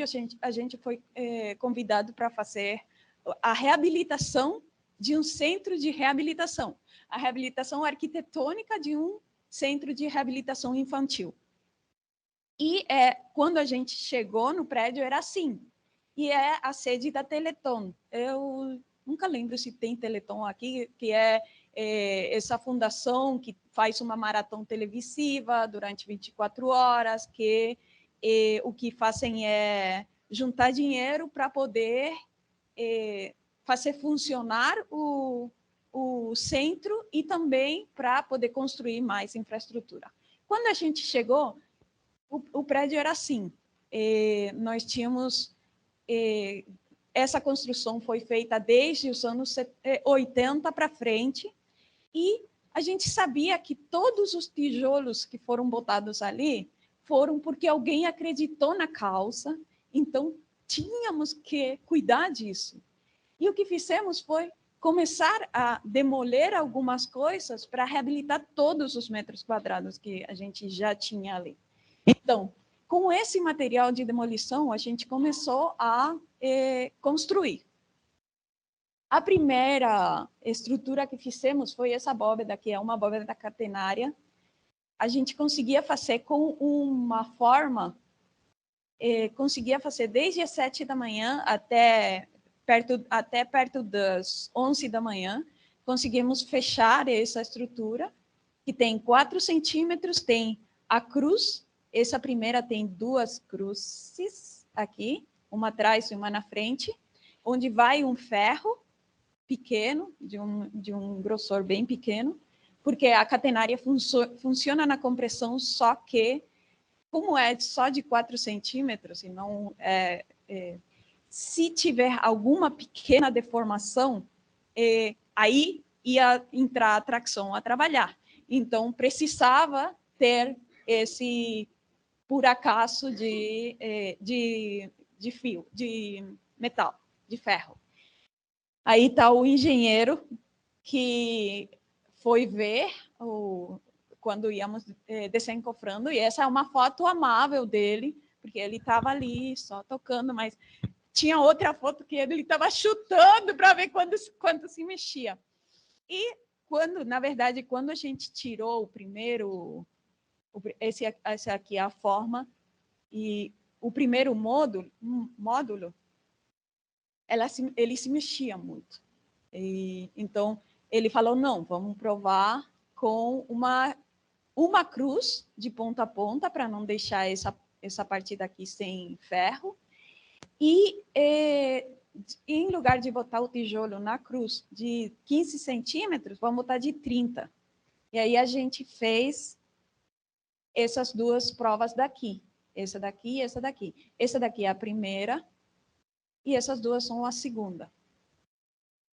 a gente foi convidado para fazer a reabilitação de um centro de reabilitação, a reabilitação arquitetônica de um centro de reabilitação infantil. E quando a gente chegou no prédio, era assim, e é a sede da Teleton. Eu nunca lembro se tem Teleton aqui, que é essa fundação que faz uma maratona televisiva durante 24 horas, que o que fazem é juntar dinheiro para poder fazer funcionar o centro e também para poder construir mais infraestrutura. Quando a gente chegou, o prédio era assim, nós tínhamos... essa construção foi feita desde os anos 80 para frente, e a gente sabia que todos os tijolos que foram botados ali foram porque alguém acreditou na causa, então tínhamos que cuidar disso. E o que fizemos foi começar a demolir algumas coisas para reabilitar todos os metros quadrados que a gente já tinha ali. Então, com esse material de demolição, a gente começou a construir. A primeira estrutura que fizemos foi essa bóveda, que é uma bóveda catenária. A gente conseguia fazer com uma forma, conseguia fazer desde as 7 da manhã até perto das 11 da manhã. Conseguimos fechar essa estrutura, que tem 4 centímetros, tem a cruz. Essa primeira tem 2 cruzes aqui, uma atrás e uma na frente, onde vai um ferro pequeno, de um grossor bem pequeno, porque a catenária funciona na compressão, só que, como é só de 4 centímetros, e não se tiver alguma pequena deformação, aí ia entrar a tração a trabalhar. Então, precisava ter esse por acaso de fio, de metal, de ferro. Aí está o engenheiro que foi ver quando íamos desencofrando, e essa é uma foto amável dele, porque ele estava ali só tocando, mas tinha outra foto que ele estava chutando para ver quando se mexia. E na verdade, quando a gente tirou o primeiro... Essa aqui é a forma, e o primeiro módulo ele se mexia muito. Então, ele falou, não, vamos provar com uma cruz de ponta a ponta, para não deixar essa parte daqui sem ferro, e em lugar de botar o tijolo na cruz de 15 centímetros, vamos botar de 30. E aí a gente fez essas duas provas daqui, essa daqui e essa daqui. Essa daqui é a primeira e essas duas são a segunda.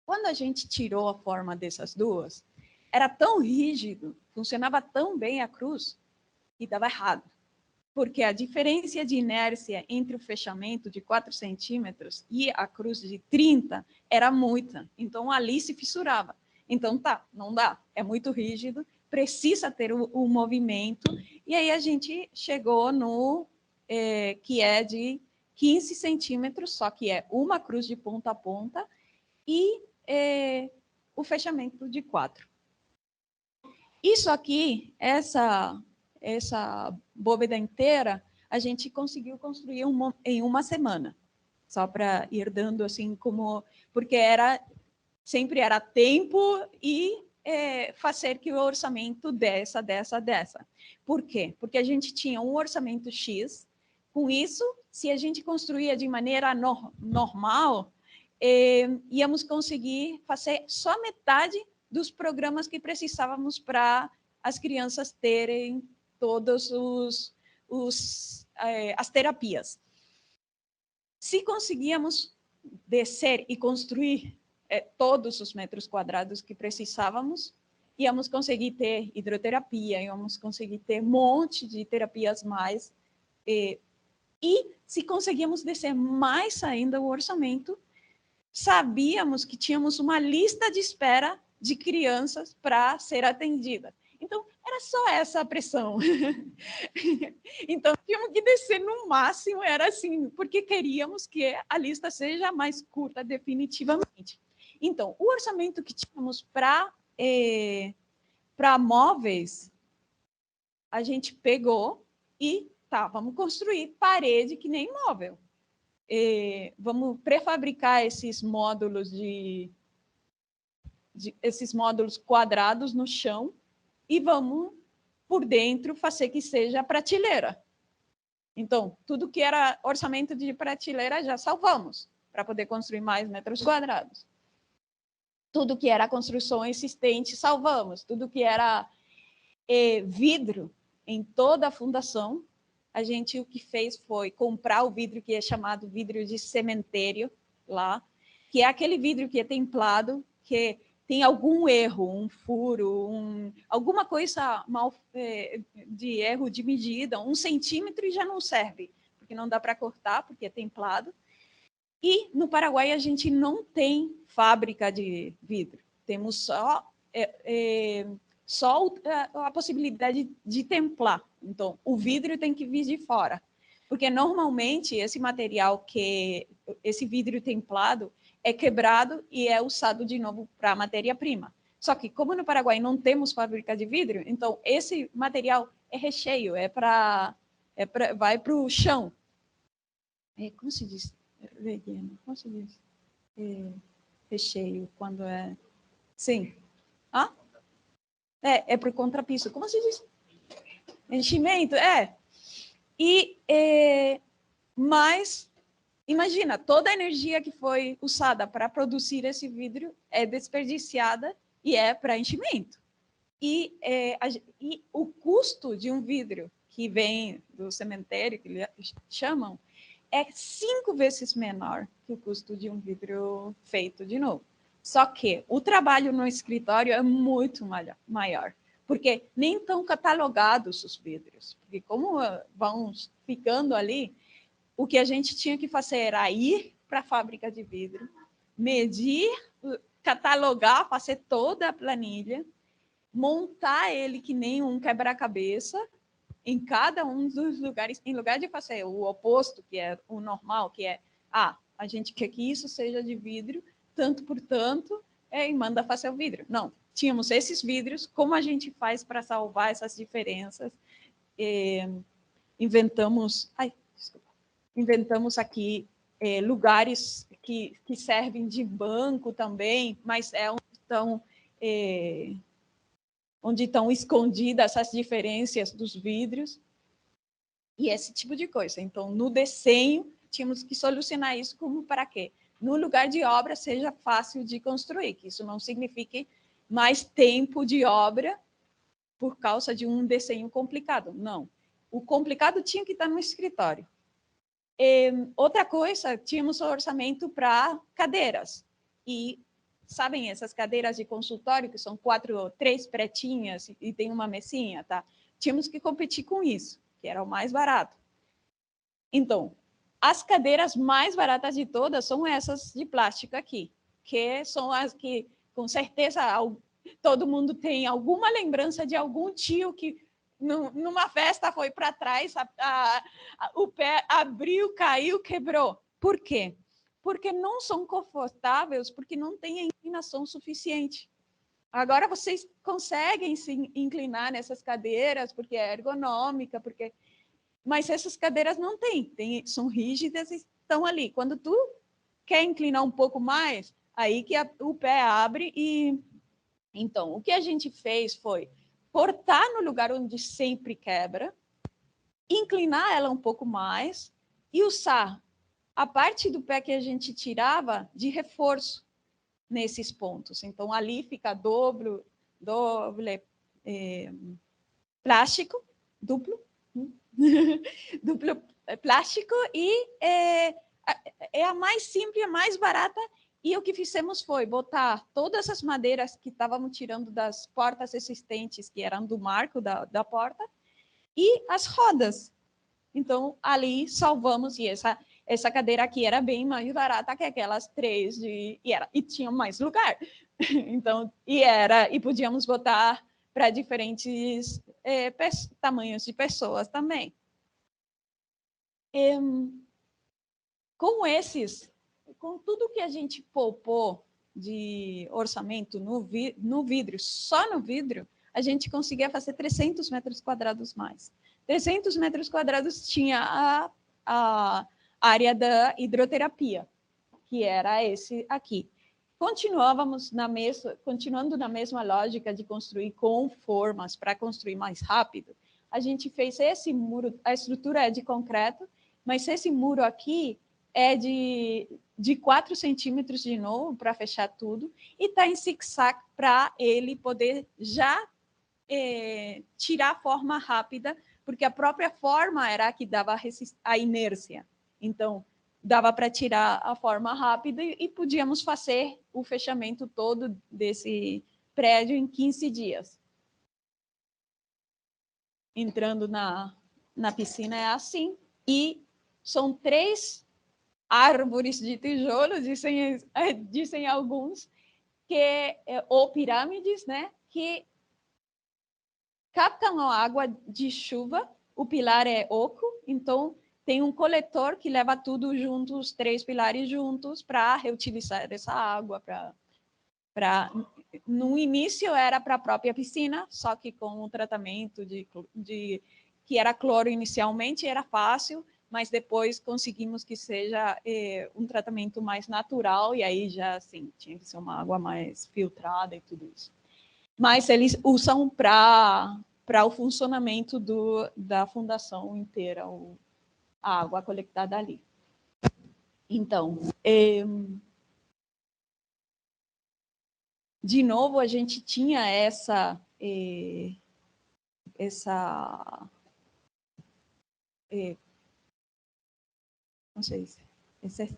Quando a gente tirou a forma dessas duas, era tão rígido, funcionava tão bem a cruz, e dava errado. Porque a diferença de inércia entre o fechamento de 4 centímetros e a cruz de 30 era muita. Então, ali se fissurava. Então, não dá, é muito rígido, precisa ter o movimento. E aí a gente chegou no que é de 15 centímetros, só que é uma cruz de ponta a ponta, e o fechamento de 4. Isso aqui, essa bóveda inteira, a gente conseguiu construir em uma semana, só para ir dando assim como... Porque sempre era tempo e fazer que o orçamento dessa. Por quê? Porque a gente tinha um orçamento X, com isso, se a gente construía de maneira normal, íamos conseguir fazer só metade dos programas que precisávamos para as crianças terem todas as terapias. Se conseguíamos descer e construir todos os metros quadrados que precisávamos, íamos conseguir ter hidroterapia, íamos conseguir ter um monte de terapias mais. E se conseguíamos descer mais ainda o orçamento, sabíamos que tínhamos uma lista de espera de crianças para ser atendida. Então, Era só essa a pressão. Então, tínhamos que descer no máximo, era assim, porque queríamos que a lista seja mais curta definitivamente. Então, o orçamento que tínhamos para móveis, a gente pegou e vamos construir parede que nem móvel. Vamos prefabricar esses módulos esses módulos quadrados no chão e vamos, por dentro, fazer que seja prateleira. Então, tudo que era orçamento de prateleira já salvamos, para poder construir mais metros quadrados. Tudo que era construção existente, salvamos. Tudo que era vidro em toda a fundação, a gente o que fez foi comprar o vidro que é chamado vidro de cementério lá, que é aquele vidro que é templado, que tem algum erro, um furo, alguma coisa mal de erro de medida, 1 centímetro e já não serve, porque não dá para cortar, porque é templado. E no Paraguai a gente não tem fábrica de vidro, temos só a possibilidade de templar. Então, o vidro tem que vir de fora, porque normalmente esse material esse vidro templado é quebrado e é usado de novo para matéria-prima. Só que, como no Paraguai não temos fábrica de vidro, então esse material é recheio, vai para o chão. Como se diz? Como se diz? Recheio, quando é... Sim. Ah? É para o contrapiso. Como se diz? Enchimento, Mas, imagina, toda a energia que foi usada para produzir esse vidro é desperdiciada e é para enchimento. E o custo de um vidro que vem do cemitério, que eles chamam, é 5 vezes menor que o custo de um vidro feito de novo. Só que o trabalho no escritório é muito maior, porque nem estão catalogados os vidros. Porque como vão ficando ali, o que a gente tinha que fazer era ir para a fábrica de vidro, medir, catalogar, fazer toda a planilha, montar ele que nem um quebra-cabeça, em cada um dos lugares, em lugar de fazer o oposto, que é o normal, que é, a gente quer que isso seja de vidro, tanto por tanto, e manda fazer o vidro. Não, tínhamos esses vidros, como a gente faz para salvar essas diferenças? Inventamos aqui lugares que servem de banco também, mas onde estão escondidas essas diferenças dos vidros, e esse tipo de coisa. Então, no desenho, tínhamos que solucionar isso como para quê? No lugar de obra, seja fácil de construir, que isso não signifique mais tempo de obra por causa de um desenho complicado. Não. O complicado tinha que estar no escritório. Outra coisa, tínhamos o orçamento para cadeiras. E sabem essas cadeiras de consultório, que são 3 pretinhas e tem uma mesinha, tá? Tínhamos que competir com isso, que era o mais barato. Então, as cadeiras mais baratas de todas são essas de plástico aqui, que são as que, com certeza, todo mundo tem alguma lembrança de algum tio que, numa festa, foi para trás, o pé abriu, caiu, quebrou. Por quê? Porque não são confortáveis, porque não tem a inclinação suficiente. Agora vocês conseguem se inclinar nessas cadeiras, porque é ergonômica, mas essas cadeiras não têm, são rígidas e estão ali. Quando tu quer inclinar um pouco mais, aí que o pé abre e... Então, o que a gente fez foi cortar no lugar onde sempre quebra, inclinar ela um pouco mais e usar a parte do pé que a gente tirava de reforço nesses pontos. Então, ali fica doble plástico, duplo plástico, e é a mais simples, a mais barata. E o que fizemos foi botar todas as madeiras que estávamos tirando das portas existentes, que eram do marco da porta, e as rodas. Então, ali salvamos, e essa cadeira aqui era bem mais barata que aquelas 3, e tinha mais lugar. Então, e podíamos botar para diferentes tamanhos de pessoas também. Com tudo que a gente poupou de orçamento no vidro, só no vidro, a gente conseguia fazer 300 metros quadrados mais. 300 metros quadrados tinha a área da hidroterapia, que era esse aqui. Continuando na mesma lógica de construir com formas para construir mais rápido, a gente fez esse muro, a estrutura é de concreto, mas esse muro aqui é de 4 centímetros de novo para fechar tudo, e está em zig-zag para ele poder já tirar a forma rápida, porque a própria forma era a que dava a inércia. Então, dava para tirar a forma rápida e podíamos fazer o fechamento todo desse prédio em 15 dias. Entrando na piscina é assim, e são 3 árvores de tijolo, dizem alguns, ou pirâmides, né, que captam a água de chuva. O pilar é oco, então tem um coletor que leva tudo junto, os 3 pilares juntos, para reutilizar essa água. No início era para a própria piscina, só que com o tratamento que era cloro inicialmente, era fácil, mas depois conseguimos que seja um tratamento mais natural, e aí já assim, tinha que ser uma água mais filtrada e tudo isso. Mas eles usam para o funcionamento da fundação inteira, a água coletada ali. Então, de novo, a gente tinha não sei, essa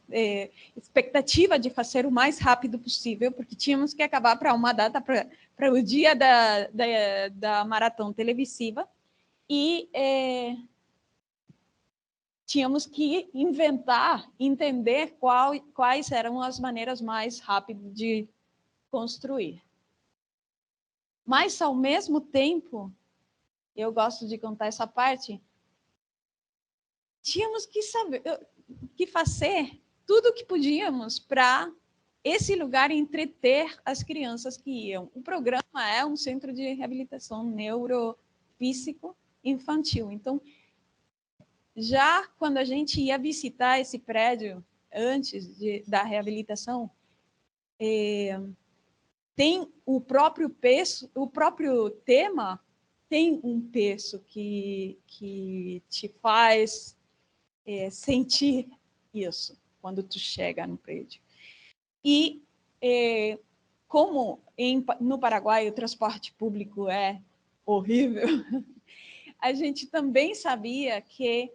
expectativa de fazer o mais rápido possível, porque tínhamos que acabar para uma data, para o dia da maratona televisiva, e tínhamos que entender quais eram as maneiras mais rápidas de construir. Mas, ao mesmo tempo, eu gosto de contar essa parte, tínhamos que fazer tudo o que podíamos para esse lugar entreter as crianças que iam. O programa é um centro de reabilitação neurofísico infantil. Então, já quando a gente ia visitar esse prédio, antes da reabilitação, tem o próprio tema tem um peso que te faz sentir isso quando tu chega no prédio. E como no Paraguai o transporte público é horrível, a gente também sabia que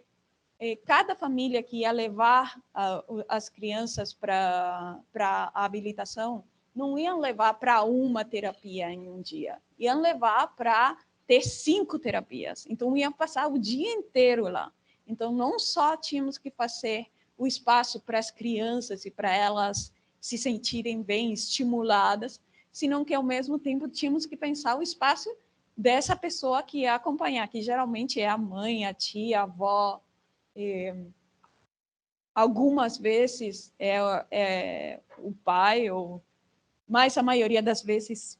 cada família que ia levar as crianças para a habilitação não iam levar para uma terapia em um dia, iam levar para ter 5 terapias. Então, iam passar o dia inteiro lá. Então, não só tínhamos que fazer o espaço para as crianças e para elas se sentirem bem, estimuladas, senão que, ao mesmo tempo, tínhamos que pensar o espaço dessa pessoa que ia acompanhar, que geralmente é a mãe, a tia, a avó. Algumas vezes é o pai, mas a maioria das vezes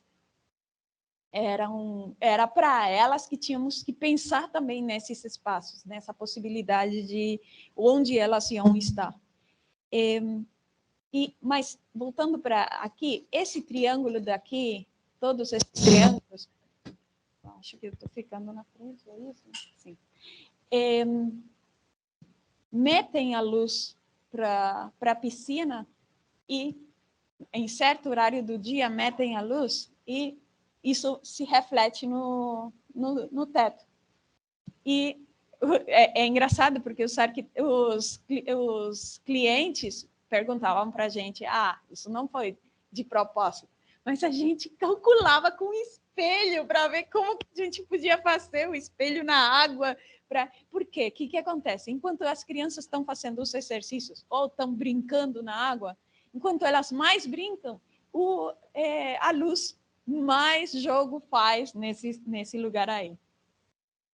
era para elas que tínhamos que pensar também nesses espaços, nessa possibilidade de onde elas iam estar. Mas, voltando para aqui, esse triângulo daqui, todos esses triângulos, acho que eu estou ficando na frente, é isso? Sim. Metem a luz para a piscina e, em certo horário do dia, metem a luz e isso se reflete no teto. E é engraçado, porque os clientes perguntavam para a gente, isso não foi de propósito, mas a gente calculava com espelho para ver como que a gente podia fazer o espelho na água. Por quê? O que acontece? Enquanto as crianças estão fazendo os exercícios ou estão brincando na água, enquanto elas mais brincam, a luz mais jogo faz nesse lugar aí.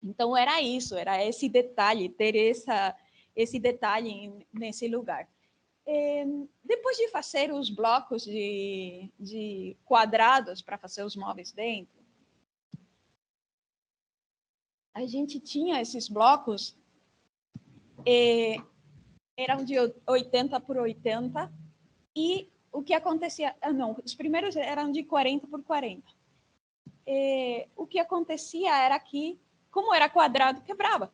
Então, era isso, era esse detalhe, ter esse detalhe nesse lugar. Depois de fazer os blocos de quadrados para fazer os móveis dentro, a gente tinha esses blocos, eram de 80 por 80, e o que acontecia... Não, os primeiros eram de 40 por 40. O que acontecia era que, como era quadrado, quebrava.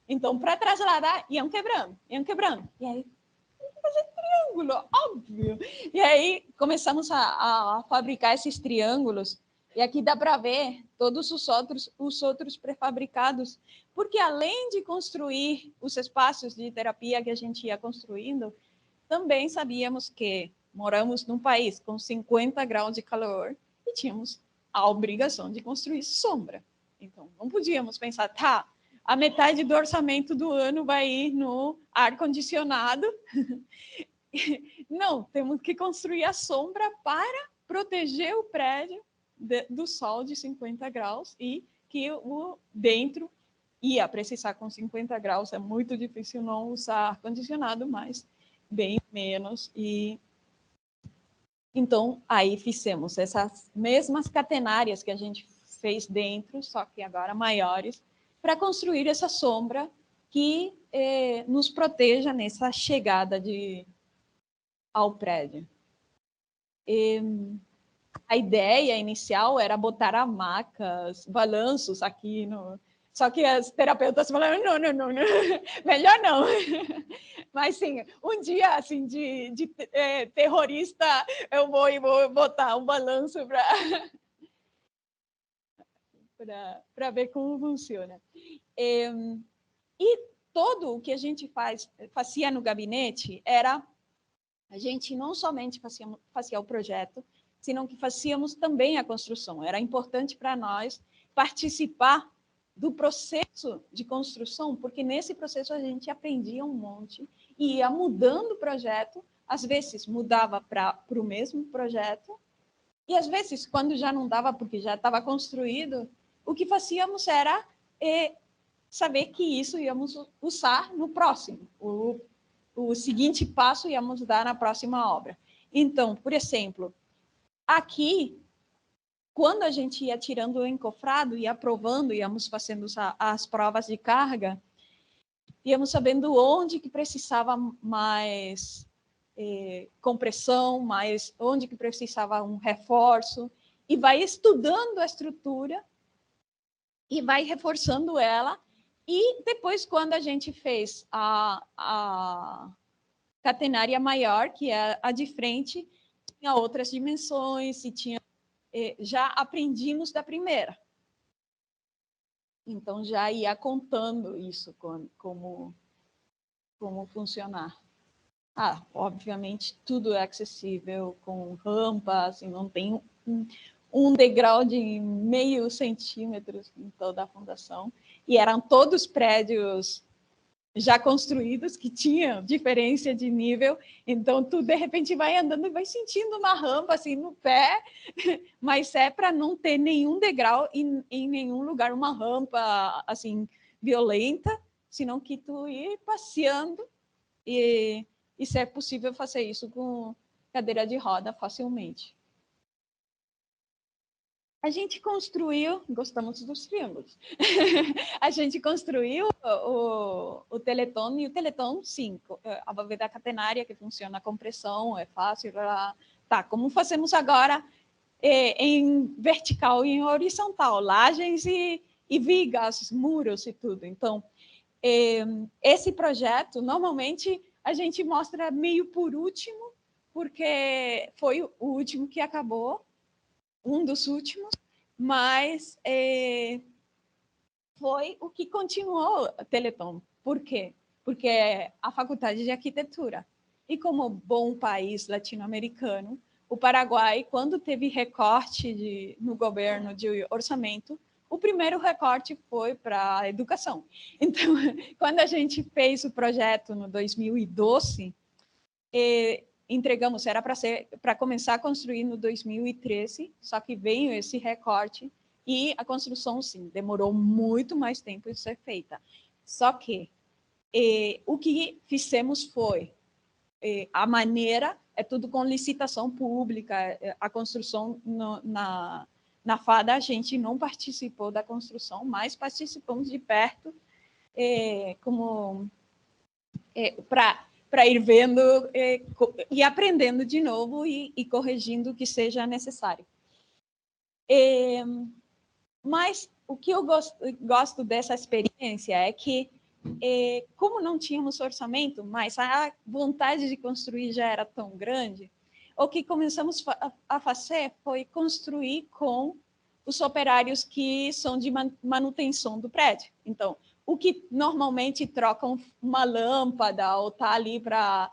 Então, para trasladar, iam quebrando. E aí, fazer triângulo, óbvio. E aí, começamos a fabricar esses triângulos. E aqui dá para ver todos os outros pré-fabricados, porque além de construir os espaços de terapia que a gente ia construindo, também sabíamos que moramos num país com 50 graus de calor e tínhamos a obrigação de construir sombra. Então, não podíamos pensar, tá, a metade do orçamento do ano vai ir no ar-condicionado. Não, temos que construir a sombra para proteger o prédio do sol de 50 graus e que o dentro ia precisar com 50 graus. É muito difícil não usar ar-condicionado, mas bem menos. E então, aí fizemos essas mesmas catenárias que a gente fez dentro, só que agora maiores, para construir essa sombra que nos proteja nessa chegada ao prédio. A ideia inicial era botar hamacas, balanços aqui no... Só que as terapeutas falaram, não, melhor não. Mas, sim, um dia, assim, de terrorista, eu vou botar um balanço para ver como funciona. E todo o que a gente fazia no gabinete era... A gente não somente fazia o projeto, senão que fazíamos também a construção. Era importante para nós participar do processo de construção, porque nesse processo a gente aprendia um monte e ia mudando o projeto. Às vezes mudava para o mesmo projeto, e às vezes, quando já não dava, porque já estava construído, o que fazíamos era saber que isso íamos usar no próximo. O seguinte passo íamos dar na próxima obra. Então, por exemplo, aqui, quando a gente ia tirando o encofrado e aprovando, íamos fazendo as provas de carga, íamos sabendo onde que precisava mais compressão, onde que precisava um reforço, e vai estudando a estrutura e vai reforçando ela. E depois, quando a gente fez a catenária maior, que é a de frente, tinha outras dimensões, e já aprendimos da primeira. Então, já ia contando isso, como funcionar. Obviamente, tudo é acessível, com rampas, assim, não tem um degrau de 0,5 centímetro em toda a fundação. E eram todos prédios já construídos, que tinham diferença de nível, então tu de repente vai andando e vai sentindo uma rampa assim no pé, mas é para não ter nenhum degrau em nenhum lugar, uma rampa assim violenta, senão que tu ir passeando, e se é possível fazer isso com cadeira de roda facilmente. A gente construiu, gostamos dos triângulos, a gente construiu o Teleton, e o Teleton 5, a válvula catenária, que funciona a compressão, é fácil. Tá, como fazemos agora em vertical e em horizontal, lajes e vigas, muros e tudo. Então, esse projeto, normalmente, a gente mostra meio por último, porque foi o último que acabou, um dos últimos, mas foi o que continuou a Teleton. Por quê? Porque é a Faculdade de Arquitetura. E como bom país latino-americano, o Paraguai, quando teve recorte no governo de orçamento, o primeiro recorte foi para a educação. Então, quando a gente fez o projeto no 2012, entregamos, era para começar a construir no 2013, só que veio esse recorte e a construção, sim, demorou muito mais tempo de ser feita. Só que o que fizemos foi, a maneira é tudo com licitação pública, a construção na FADA a gente não participou da construção, mas participamos de perto, como para ir vendo e aprendendo de novo e corrigindo o que seja necessário. Mas o que eu gosto dessa experiência é que, como não tínhamos orçamento, mas a vontade de construir já era tão grande, o que começamos a fazer foi construir com os operários que são de manutenção do prédio. Então, o que normalmente trocam uma lâmpada ou está ali para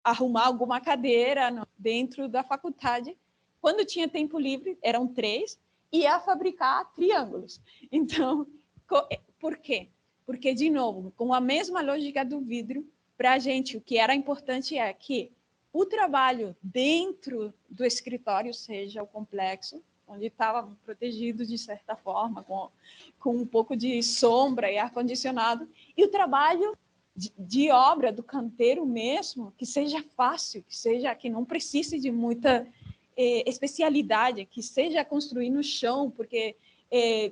arrumar alguma cadeira dentro da faculdade, quando tinha tempo livre, eram 3, ia fabricar triângulos. Então, por quê? Porque, de novo, com a mesma lógica do vidro, para a gente, o que era importante é que o trabalho dentro do escritório seja o complexo, onde estava protegido de certa forma, com um pouco de sombra e ar-condicionado, e o trabalho de obra do canteiro mesmo, que seja fácil, que não precise de muita especialidade, que seja construir no chão, porque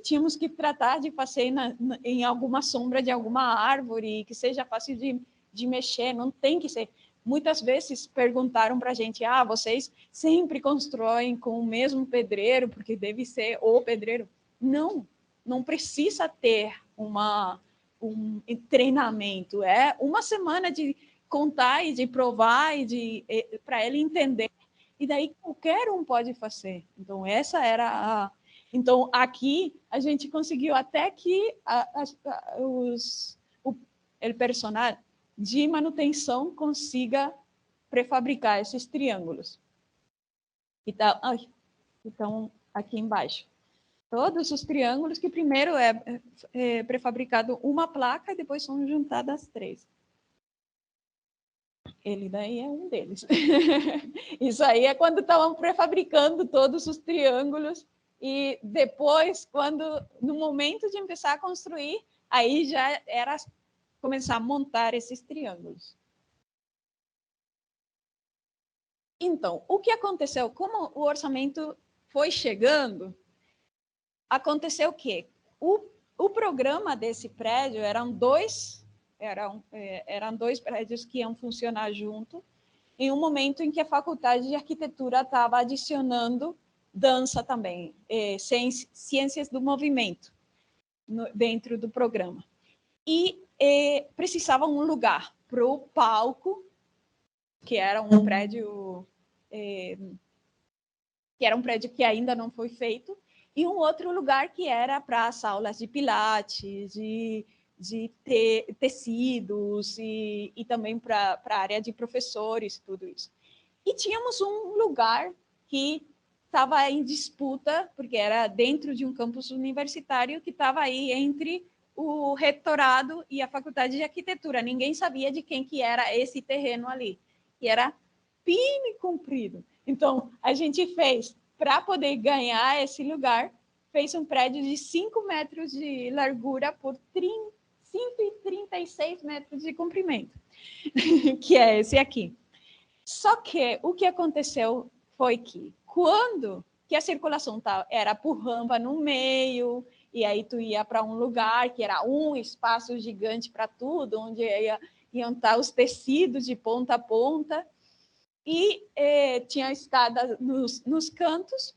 tínhamos que tratar de fazer em alguma sombra de alguma árvore, que seja fácil de mexer, não tem que ser. Muitas vezes perguntaram para a gente, vocês sempre constroem com o mesmo pedreiro, porque deve ser o pedreiro. Não precisa ter um treinamento, é uma semana de contar e de provar e para ele entender, e daí qualquer um pode fazer. Então, essa era Então, aqui a gente conseguiu até que o personal de manutenção consiga prefabricar esses triângulos. Então, aqui embaixo. Todos os triângulos que primeiro é prefabricado uma placa e depois são juntadas 3. Ele daí é um deles. Isso aí é quando estavam prefabricando todos os triângulos e depois, no momento de começar a construir, aí já era começar a montar esses triângulos. Então, o que aconteceu? Como o orçamento foi chegando, aconteceu o quê? O programa desse prédio eram dois prédios que iam funcionar junto, em um momento em que a Faculdade de Arquitetura estava adicionando dança também, ciências do movimento, dentro do programa. E precisava um lugar para o palco, que era um prédio que ainda não foi feito, e um outro lugar que era para as aulas de pilates, de tecidos e também para a área de professores, tudo isso. E tínhamos um lugar que estava em disputa, porque era dentro de um campus universitário que estava aí entre o reitorado e a Faculdade de Arquitetura. Ninguém sabia de quem que era esse terreno ali, que era fino e comprido. Então, a gente fez, para poder ganhar esse lugar, fez um prédio de 5 metros de largura por 136 metros de comprimento, que é esse aqui. Só que o que aconteceu foi que, quando que a circulação era por rampa no meio, e aí tu ia para um lugar que era um espaço gigante para tudo, onde iam estar os tecidos de ponta a ponta, e tinha escada nos cantos.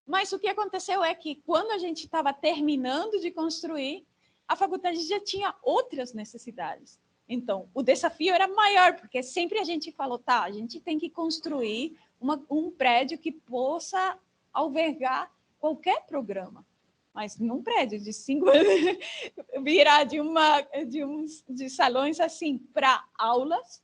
Mas o que aconteceu é que, quando a gente estava terminando de construir, a faculdade já tinha outras necessidades. Então, o desafio era maior, porque sempre a gente falou, a gente tem que construir um prédio que possa albergar qualquer programa. Mas num prédio de 5 virar de salões assim para aulas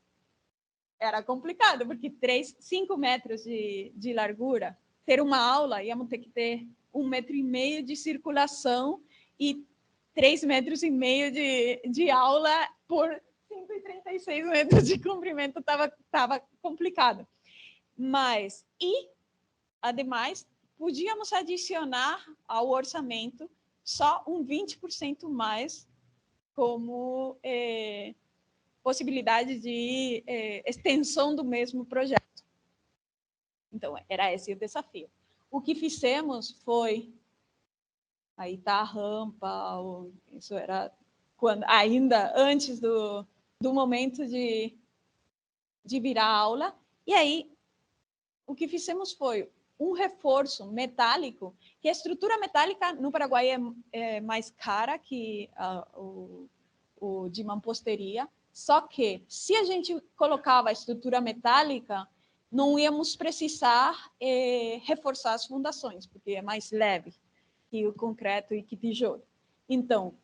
era complicado, porque 5 metros de largura, ter uma aula, íamos ter que ter 1,5 metro de circulação e 3,5 metros de aula por 46 metros de comprimento estava complicado. Mas, ademais, podíamos adicionar ao orçamento só um 20% mais como possibilidade de extensão do mesmo projeto. Então, era esse o desafio. O que fizemos foi... Aí está a rampa, isso era ainda antes do momento de virar aula. E aí, o que fizemos foi um reforço metálico, que a estrutura metálica no Paraguai é mais cara que o de mamposteria, só que se a gente colocava a estrutura metálica, não íamos precisar reforçar as fundações, porque é mais leve que o concreto e que tijolo. Então,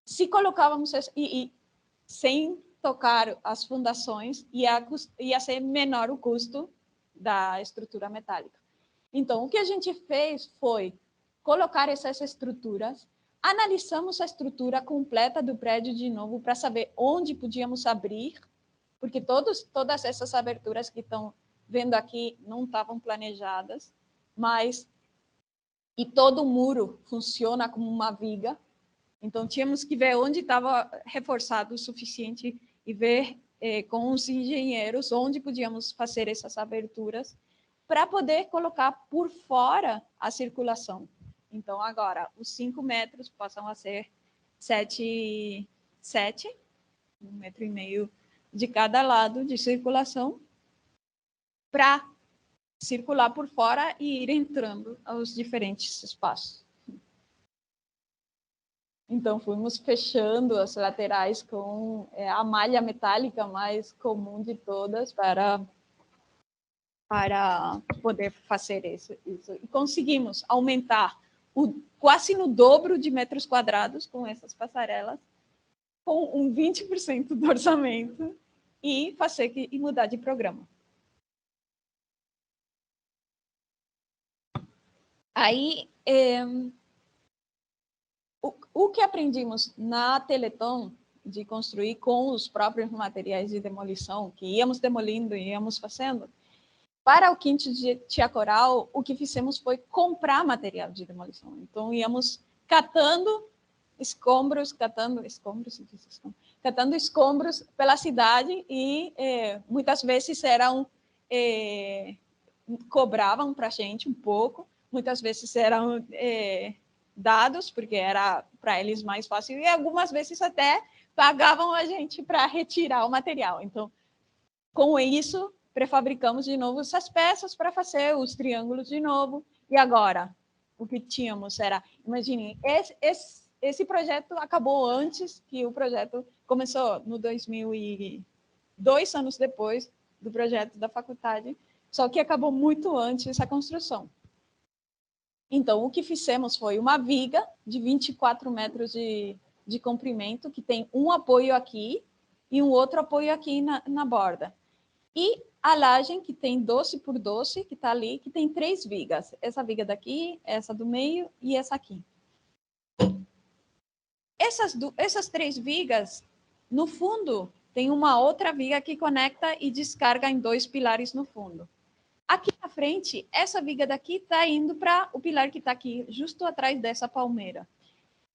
se colocávamos sem tocar as fundações, ia ser menor o custo da estrutura metálica. Então, o que a gente fez foi colocar essas estruturas, analisamos a estrutura completa do prédio de novo para saber onde podíamos abrir, porque todas essas aberturas que estão vendo aqui não estavam planejadas, e todo o muro funciona como uma viga, então tínhamos que ver onde estava reforçado o suficiente e ver com os engenheiros onde podíamos fazer essas aberturas para poder colocar por fora a circulação. Então, agora, os 5 metros passam a ser 7, 1,5 metro de cada lado de circulação para circular por fora e ir entrando aos diferentes espaços. Então, fomos fechando as laterais com a malha metálica mais comum de todas para poder fazer isso. E conseguimos aumentar quase no dobro de metros quadrados com essas passarelas, com um 20% do orçamento e mudar de programa. Aí, o que aprendimos na Teleton de construir com os próprios materiais de demolição, que íamos demolindo e íamos fazendo, para o quinto de Tia Coral, o que fizemos foi comprar material de demolição. Então, íamos catando escombros pela cidade e muitas vezes cobravam para a gente um pouco, muitas vezes eram dados, porque era para eles mais fácil, e algumas vezes até pagavam a gente para retirar o material. Então, com isso, prefabricamos de novo essas peças para fazer os triângulos de novo. E agora, o que tínhamos era... Imagine, esse projeto acabou antes que o projeto começou, no 2 anos depois do projeto da faculdade, só que acabou muito antes a construção. Então, o que fizemos foi uma viga de 24 metros de comprimento, que tem um apoio aqui e um outro apoio aqui na borda. E a laje, que tem 12 por 12, que está ali, que tem 3 vigas. Essa viga daqui, essa do meio e essa aqui. Essas 3 vigas, no fundo, tem uma outra viga que conecta e descarga em 2 pilares no fundo. Aqui na frente, essa viga daqui está indo para o pilar que está aqui, justo atrás dessa palmeira.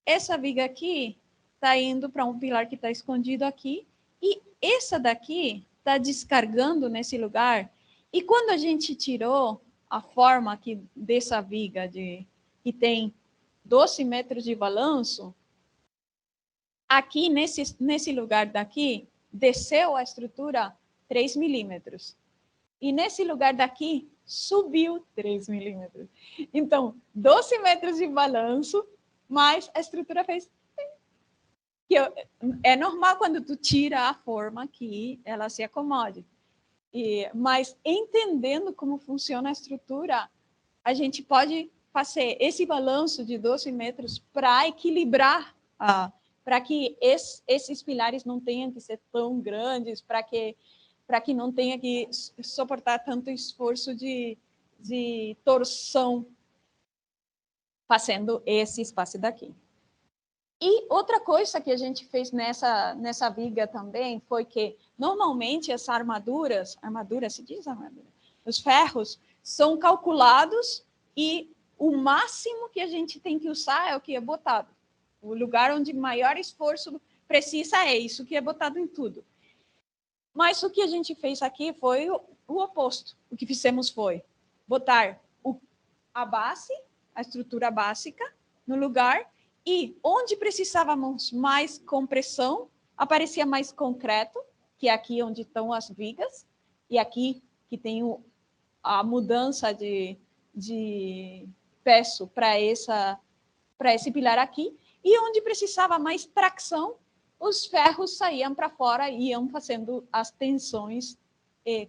Essa viga aqui está indo para um pilar que está escondido aqui. E essa daqui está descargando nesse lugar. E quando a gente tirou a forma aqui dessa viga, que tem 12 metros de balanço, aqui nesse lugar daqui, desceu a estrutura 3 milímetros. E nesse lugar daqui, subiu 3 milímetros. Então, 12 metros de balanço, mas a estrutura fez... É normal quando tu tira a forma que ela se acomode. Mas entendendo como funciona a estrutura, a gente pode fazer esse balanço de 12 metros para equilibrar, para que esses pilares não tenham que ser tão grandes, para que não tenha que suportar tanto esforço de torção fazendo esse espaço daqui. E outra coisa que a gente fez nessa viga também foi que, normalmente, as armadura, se diz armadura? Os ferros são calculados e o máximo que a gente tem que usar é o que é botado. O lugar onde maior esforço precisa é isso que é botado em tudo. Mas o que a gente fez aqui foi o oposto. O que fizemos foi botar a base, a estrutura básica, no lugar, e onde precisávamos mais compressão, aparecia mais concreto, que é aqui onde estão as vigas, e aqui que tem a mudança de peso para esse pilar aqui, e onde precisava mais tração, os ferros saíam para fora e iam fazendo as tensões,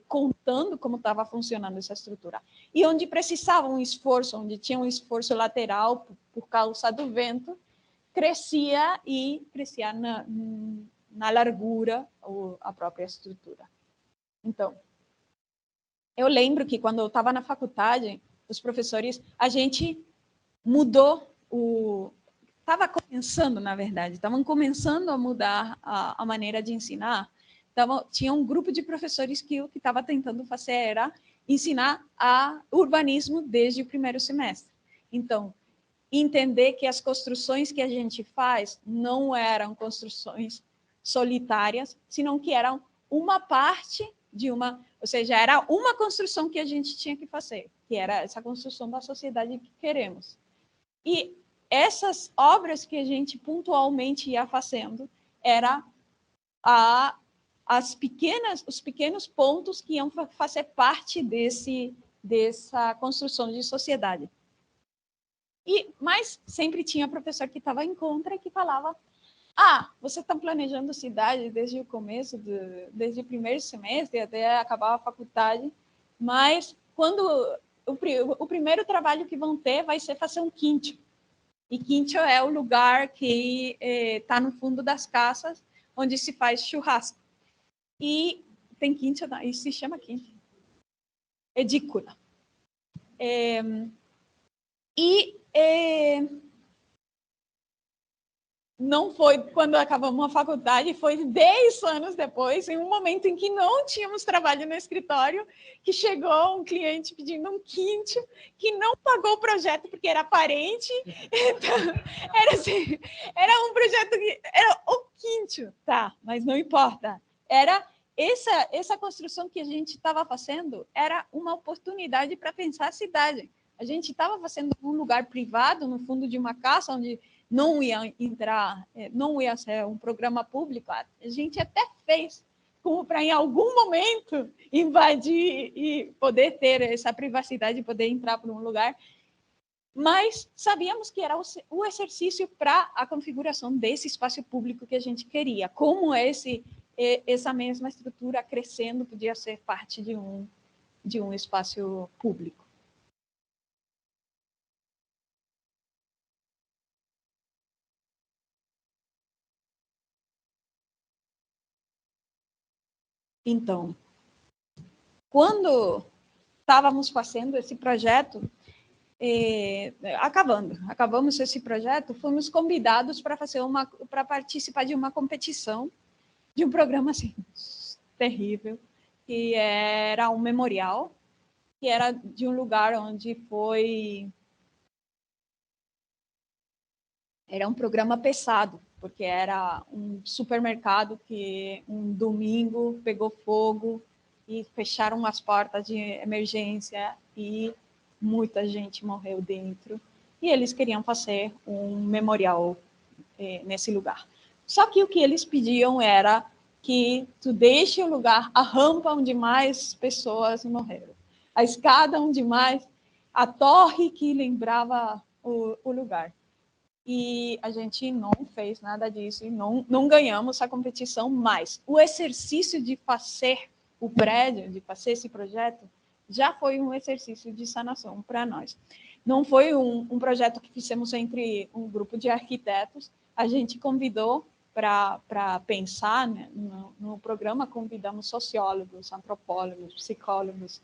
contando como estava funcionando essa estrutura. E onde precisava um esforço, onde tinha um esforço lateral por causa do vento, crescia na largura a própria estrutura. Então, eu lembro que quando eu estava na faculdade, os professores, a gente mudou estava começando, na verdade, estavam começando a mudar a maneira de ensinar. Então, tinha um grupo de professores que o que estava tentando fazer era ensinar urbanismo desde o primeiro semestre. Então, entender que as construções que a gente faz não eram construções solitárias, senão que eram uma parte de uma, ou seja, era uma construção que a gente tinha que fazer, que era essa construção da sociedade que queremos. E essas obras que a gente pontualmente ia fazendo era os pequenos pontos que iam fazer parte dessa construção de sociedade. Mas sempre tinha professor que estava em contra e que falava: você está planejando cidade desde o começo, desde o primeiro semestre até acabar a faculdade, mas quando o primeiro trabalho que vão ter vai ser fazer um quincho. E quincho é o lugar que está no fundo das casas, onde se faz churrasco. E tem quincho, e se chama quincho. Edícula. Não foi quando acabamos a faculdade, foi 10 anos depois, em um momento em que não tínhamos trabalho no escritório, que chegou um cliente pedindo um quincho, que não pagou o projeto porque era parente. Então, era um projeto que era o quincho, tá, mas não importa. Era essa construção que a gente estava fazendo, era uma oportunidade para pensar a cidade. A gente estava fazendo um lugar privado, no fundo de uma casa, onde não ia entrar, não ia ser um programa público. A gente até fez como para, em algum momento, invadir e poder ter essa privacidade, poder entrar por um lugar. Mas sabíamos que era o exercício para a configuração desse espaço público que a gente queria. Como essa mesma estrutura crescendo podia ser parte de um espaço público. Então, quando estávamos fazendo esse projeto, acabamos esse projeto, fomos convidados para participar de uma competição, de um programa assim, terrível, que era um memorial, que era de um lugar onde era um programa pesado, porque era um supermercado que um domingo pegou fogo e fecharam as portas de emergência e muita gente morreu dentro. E eles queriam fazer um memorial nesse lugar. Só que o que eles pediam era que tu deixe o lugar, a rampa onde mais pessoas morreram, a escada onde mais, a torre que lembrava o lugar. E a gente não fez nada disso e não ganhamos a competição, mas o exercício de fazer o prédio, de fazer esse projeto, já foi um exercício de sanação para nós. Não foi um projeto que fizemos entre um grupo de arquitetos, a gente convidou para pensar, né, no programa, convidamos sociólogos, antropólogos, psicólogos.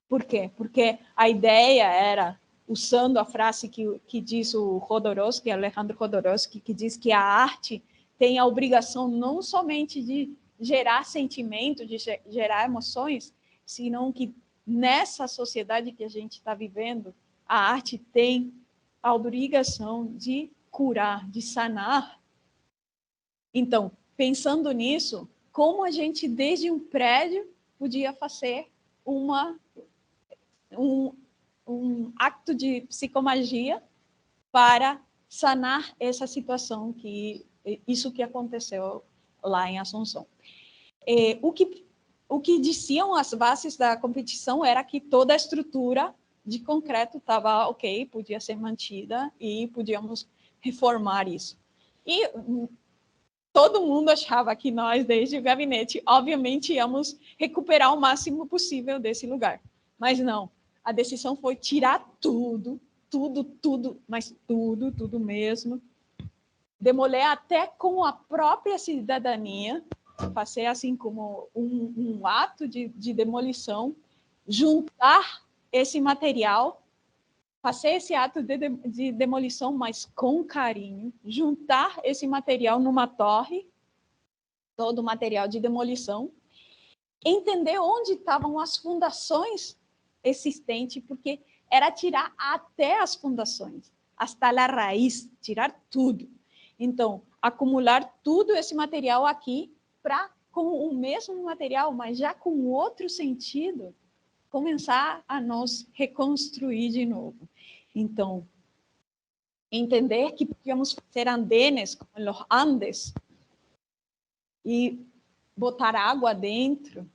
Por quê? Porque a ideia era usando a frase que diz o Jodorowsky, Alejandro Jodorowsky, que diz que a arte tem a obrigação não somente de gerar sentimento, de gerar emoções, senão que nessa sociedade que a gente está vivendo, a arte tem a obrigação de curar, de sanar. Então, pensando nisso, como a gente, desde um prédio, podia fazer um acto de psicomagia para sanar essa situação, isso que aconteceu lá em Assunção. O que diziam as bases da competição era que toda a estrutura de concreto estava ok, podia ser mantida e podíamos reformar isso. E todo mundo achava que nós, desde o gabinete, obviamente íamos recuperar o máximo possível desse lugar. Mas não, a decisão foi tirar tudo, mas tudo mesmo. Demoler até com a própria cidadania, fazer assim como um ato de demolição, juntar esse material, fazer esse ato de demolição, mas com carinho, juntar esse material numa torre, todo o material de demolição, entender onde estavam as fundações existentes, porque era tirar até as fundações, hasta a raiz, tirar tudo. Então, acumular tudo esse material aqui para, com o mesmo material, mas já com outro sentido, começar a nos reconstruir de novo. Então, entender que podíamos fazer andenes, como os Andes, e botar água dentro,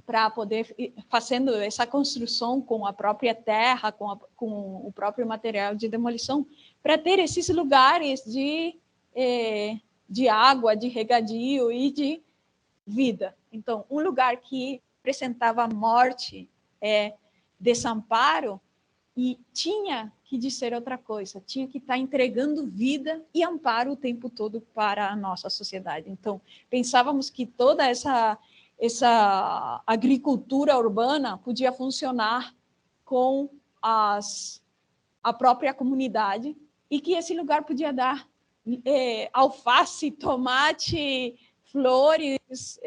para poder fazendo essa construção com a própria terra, com o próprio material de demolição, para ter esses lugares de água, de regadio e de vida. Então, um lugar que apresentava morte, desamparo, e tinha que dizer outra coisa, tinha que estar entregando vida e amparo o tempo todo para a nossa sociedade. Então, pensávamos que toda essa agricultura urbana podia funcionar com a própria comunidade e que esse lugar podia dar alface, tomate, flores,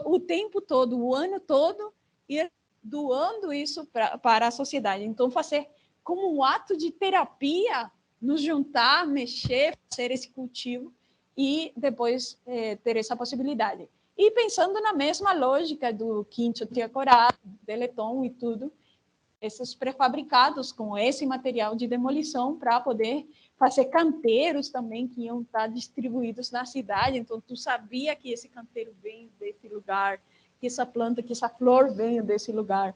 o tempo todo, o ano todo, ir doando isso para a sociedade. Então, fazer como um ato de terapia, nos juntar, mexer, fazer esse cultivo e depois ter essa possibilidade. E pensando na mesma lógica do Quincho Tiacorá, Teleton e tudo, esses prefabricados com esse material de demolição para poder fazer canteiros também que iam estar distribuídos na cidade. Então, tu sabia que esse canteiro vem desse lugar, que essa planta, que essa flor veio desse lugar.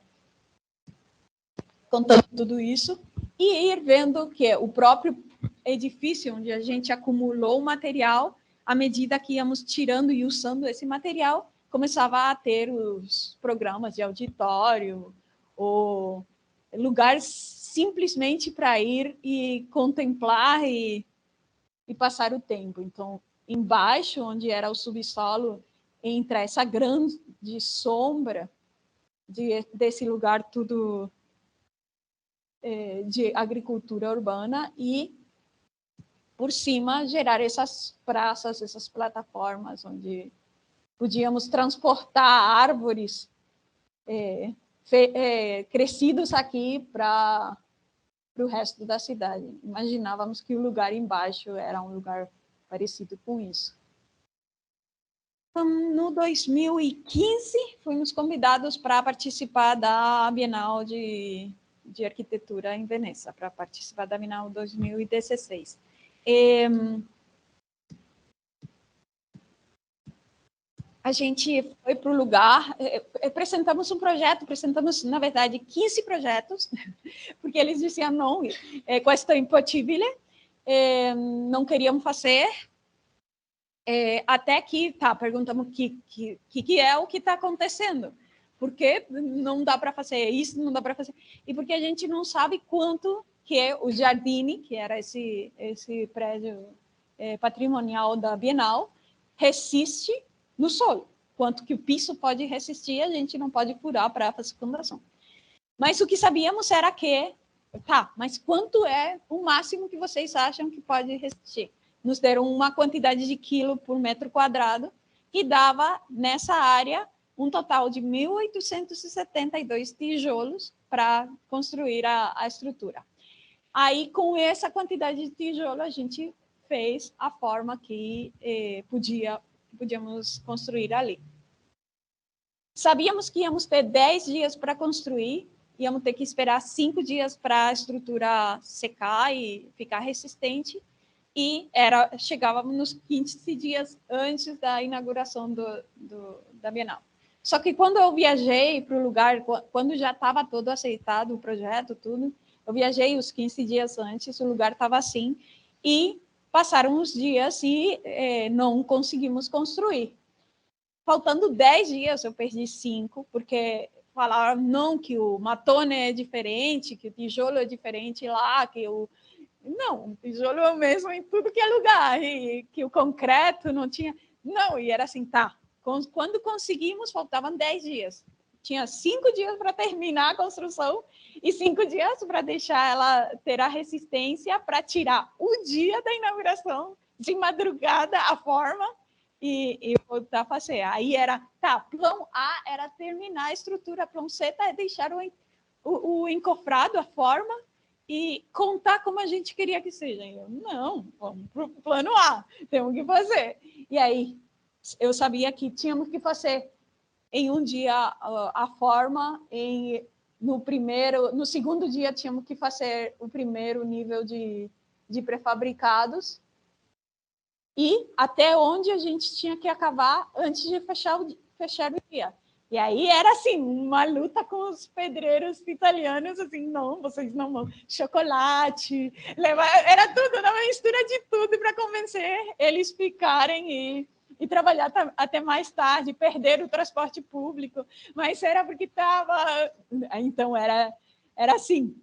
Contando tudo isso e ir vendo que o próprio edifício onde a gente acumulou o material, à medida que íamos tirando e usando esse material, começava a ter os programas de auditório ou lugares simplesmente para ir e contemplar e passar o tempo. Então, embaixo, onde era o subsolo, entra essa grande sombra desse lugar tudo de agricultura urbana e, por cima, gerar essas praças, essas plataformas onde podíamos transportar árvores crescidos aqui para o resto da cidade. Imaginávamos que o lugar embaixo era um lugar parecido com isso. Então, no 2015, fomos convidados para participar da Bienal de Arquitetura em Veneza, para participar da Bienal 2016. A gente foi para o lugar, apresentamos um projeto, na verdade, 15 projetos, porque eles diziam, não, questo é impossível, não queriam fazer, até que, perguntamos o que é o que está acontecendo, porque não dá para fazer isso, não dá para fazer, e porque a gente não sabe quanto que é o Giardini, que era esse prédio patrimonial da Bienal, resiste no solo. Quanto que o piso pode resistir, a gente não pode furar para fazer fundação. Mas o que sabíamos era que Tá, mas quanto é o máximo que vocês acham que pode resistir? Nos deram uma quantidade de quilo por metro quadrado e dava, nessa área, um total de 1.872 tijolos para construir a estrutura. Aí, com essa quantidade de tijolo, a gente fez a forma que podíamos construir ali. Sabíamos que íamos ter 10 dias para construir, íamos ter que esperar 5 dias para a estrutura secar e ficar resistente, e chegávamos nos 15 dias antes da inauguração da Bienal. Só que quando eu viajei para o lugar, quando já estava todo aceitado o projeto, tudo, eu viajei os 15 dias antes, o lugar estava assim, e passaram os dias e não conseguimos construir. Faltando 10 dias, eu perdi 5, porque falaram não, que o matone é diferente, que o tijolo é diferente lá, que o... Não, o tijolo é o mesmo em tudo que é lugar, e que o concreto não tinha... Não, e era assim, tá. Quando conseguimos, faltavam 10 dias. Tinha 5 dias para terminar a construção e 5 dias para deixar ela ter a resistência para tirar o dia da inauguração, de madrugada, a forma, e voltar a fazer. Aí era, tá, plano A era terminar a estrutura, plano C é deixar o encofrado, a forma, e contar como a gente queria que seja. Eu, não, vamos para o plano A, temos que fazer. E aí, eu sabia que tínhamos que fazer em um dia a forma, no segundo dia tínhamos que fazer o primeiro nível de pré-fabricados, e até onde a gente tinha que acabar antes de fechar o dia. E aí era assim, uma luta com os pedreiros italianos, assim, não, vocês não vão. Chocolate, era tudo, uma mistura de tudo para convencer eles ficarem e trabalhar até mais tarde, perder o transporte público, mas era porque estava... Então, era assim,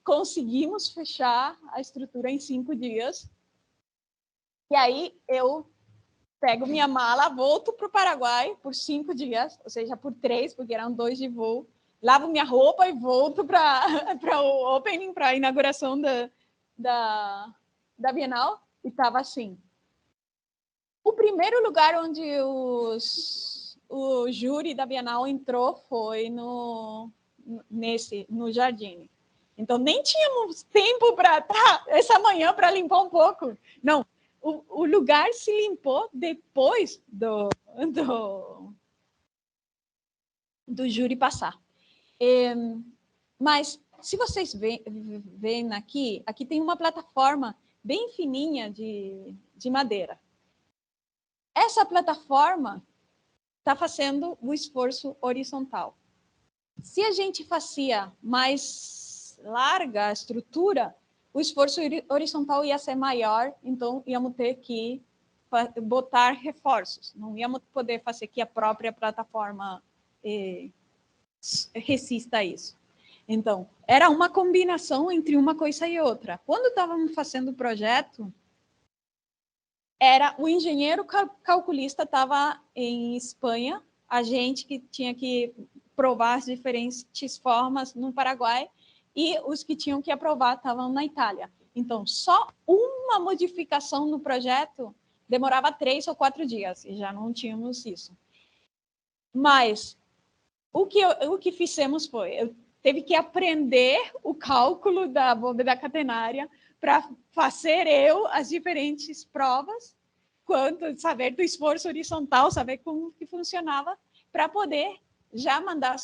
conseguimos fechar a estrutura em 5 dias, e aí eu pego minha mala, volto para o Paraguai por 5 dias, ou seja, por 3, porque eram 2 de voo, lavo minha roupa e volto para o opening, para a inauguração da Bienal, e estava assim. O primeiro lugar onde o júri da Bienal entrou foi no Jardim. Então, nem tínhamos tempo para essa manhã para limpar um pouco. Não, o lugar se limpou depois do júri passar. Mas, se vocês veem aqui tem uma plataforma bem fininha de madeira. Essa plataforma está fazendo o esforço horizontal. Se a gente fazia mais larga a estrutura, o esforço horizontal ia ser maior, então íamos ter que botar reforços. Não íamos poder fazer que a própria plataforma resista a isso. Então, era uma combinação entre uma coisa e outra. Quando estávamos fazendo o projeto, o engenheiro calculista estava em Espanha, a gente que tinha que provar as diferentes formas no Paraguai, e os que tinham que aprovar estavam na Itália. Então, só uma modificação no projeto demorava 3 ou 4 dias, e já não tínhamos isso. Mas o que fizemos foi, eu teve que aprender o cálculo da bóveda catenária para fazer as diferentes provas, saber do esforço horizontal, saber como que funcionava, para poder já mandar,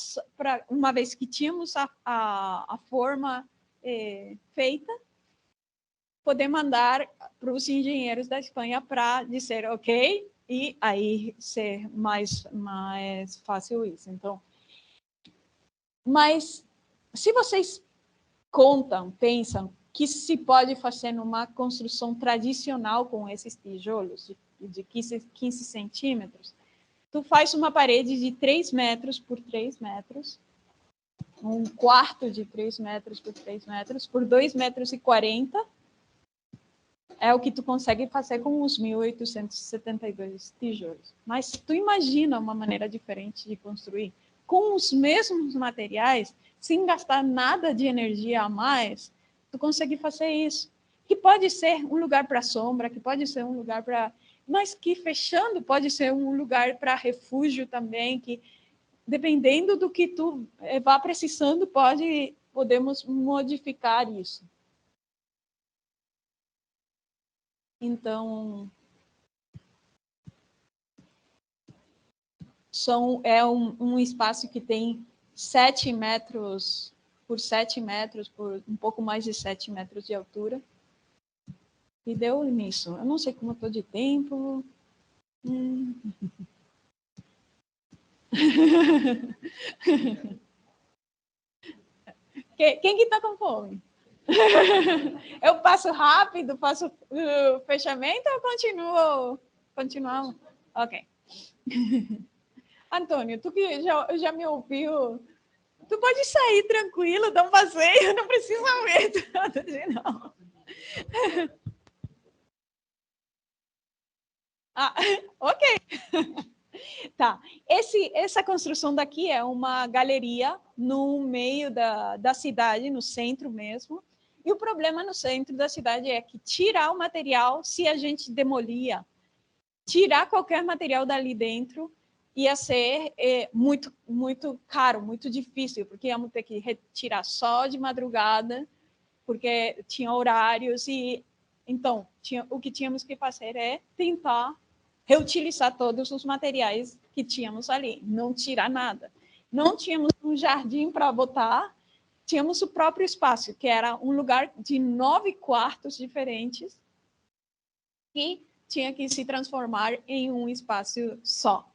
uma vez que tínhamos a forma feita, poder mandar para os engenheiros da Espanha para dizer ok, e aí ser mais fácil isso. Então, mas se vocês pensam que se pode fazer numa construção tradicional com esses tijolos de 15 centímetros, tu faz uma parede de 3 metros por 3 metros, um quarto de 3 metros por 3 metros, por 2,40 metros, é o que tu consegue fazer com os 1.872 tijolos. Mas tu imagina uma maneira diferente de construir, com os mesmos materiais, sem gastar nada de energia a mais, tu consegue fazer isso. Que pode ser um lugar para sombra, que pode ser um lugar para... Mas que fechando pode ser um lugar para refúgio também, que dependendo do que tu vá precisando, podemos modificar isso. Então, é um espaço que tem 7 metros por 7 metros, por um pouco mais de 7 metros de altura. E deu nisso. Eu não sei como eu estou de tempo. Quem que está com fome? Eu passo rápido, faço o fechamento ou continuamos? Ok. Antônio, tu que já me ouviu, tu pode sair tranquilo, dar um passeio, não precisa ver tudo, não. Ah, ok. Tá. Essa construção daqui é uma galeria no meio da cidade, no centro mesmo. E o problema no centro da cidade é que tirar o material, se a gente demolia, tirar qualquer material dali dentro ia ser muito, muito caro, muito difícil, porque íamos ter que retirar só de madrugada, porque tinha horários e então o que tínhamos que fazer é tentar reutilizar todos os materiais que tínhamos ali, não tirar nada. Não tínhamos um jardim para botar, tínhamos o próprio espaço, que era um lugar de 9 quartos diferentes, que tinha que se transformar em um espaço só,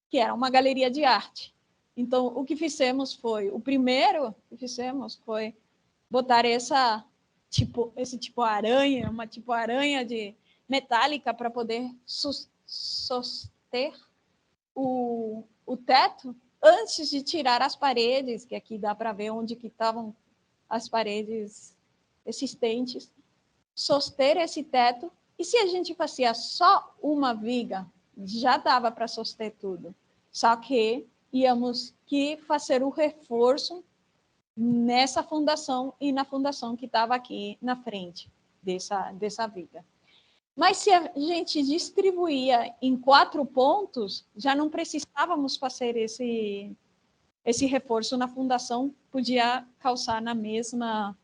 que era uma galeria de arte. Então, o que fizemos foi, o primeiro que fizemos foi botar esse tipo aranha, uma tipo aranha de metálica para poder suster o teto antes de tirar as paredes, que aqui dá para ver onde que estavam as paredes existentes, suster esse teto. E se a gente fazia só uma viga, já dava para suster tudo. Só que íamos que fazer o reforço nessa fundação e na fundação que estava aqui na frente dessa viga. Mas se a gente distribuía em 4 pontos, já não precisávamos fazer esse reforço na fundação, podia calçar na mesma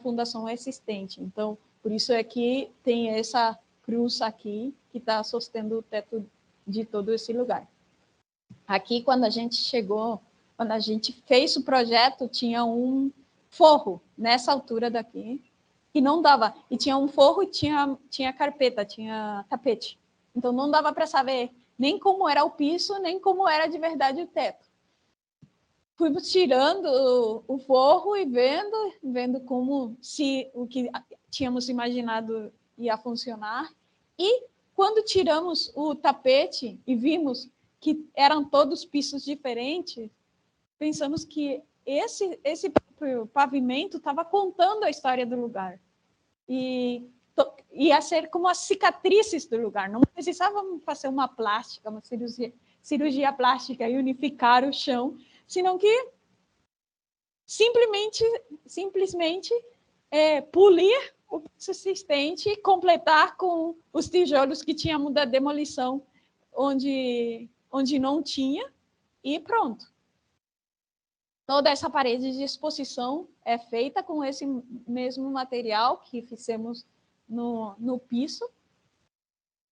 fundação existente. Então, por isso é que tem essa cruz aqui, que está sustentando o teto de todo esse lugar. Aqui, quando a gente chegou, quando a gente fez o projeto, tinha um forro nessa altura daqui, que não dava. E tinha um forro e tinha carpeta, tinha tapete. Então, não dava para saber nem como era o piso, nem como era de verdade o teto. Fomos tirando o forro e vendo como se o que tínhamos imaginado ia funcionar. E quando tiramos o tapete e vimos que eram todos pisos diferentes, pensamos que esse pavimento estava contando a história do lugar. E ia ser como as cicatrizes do lugar. Não precisávamos fazer uma plástica, uma cirurgia plástica e unificar o chão, senão que simplesmente polir o existente e completar com os tijolos que tínhamos da demolição, onde não tinha, e pronto. Toda essa parede de exposição é feita com esse mesmo material que fizemos no piso,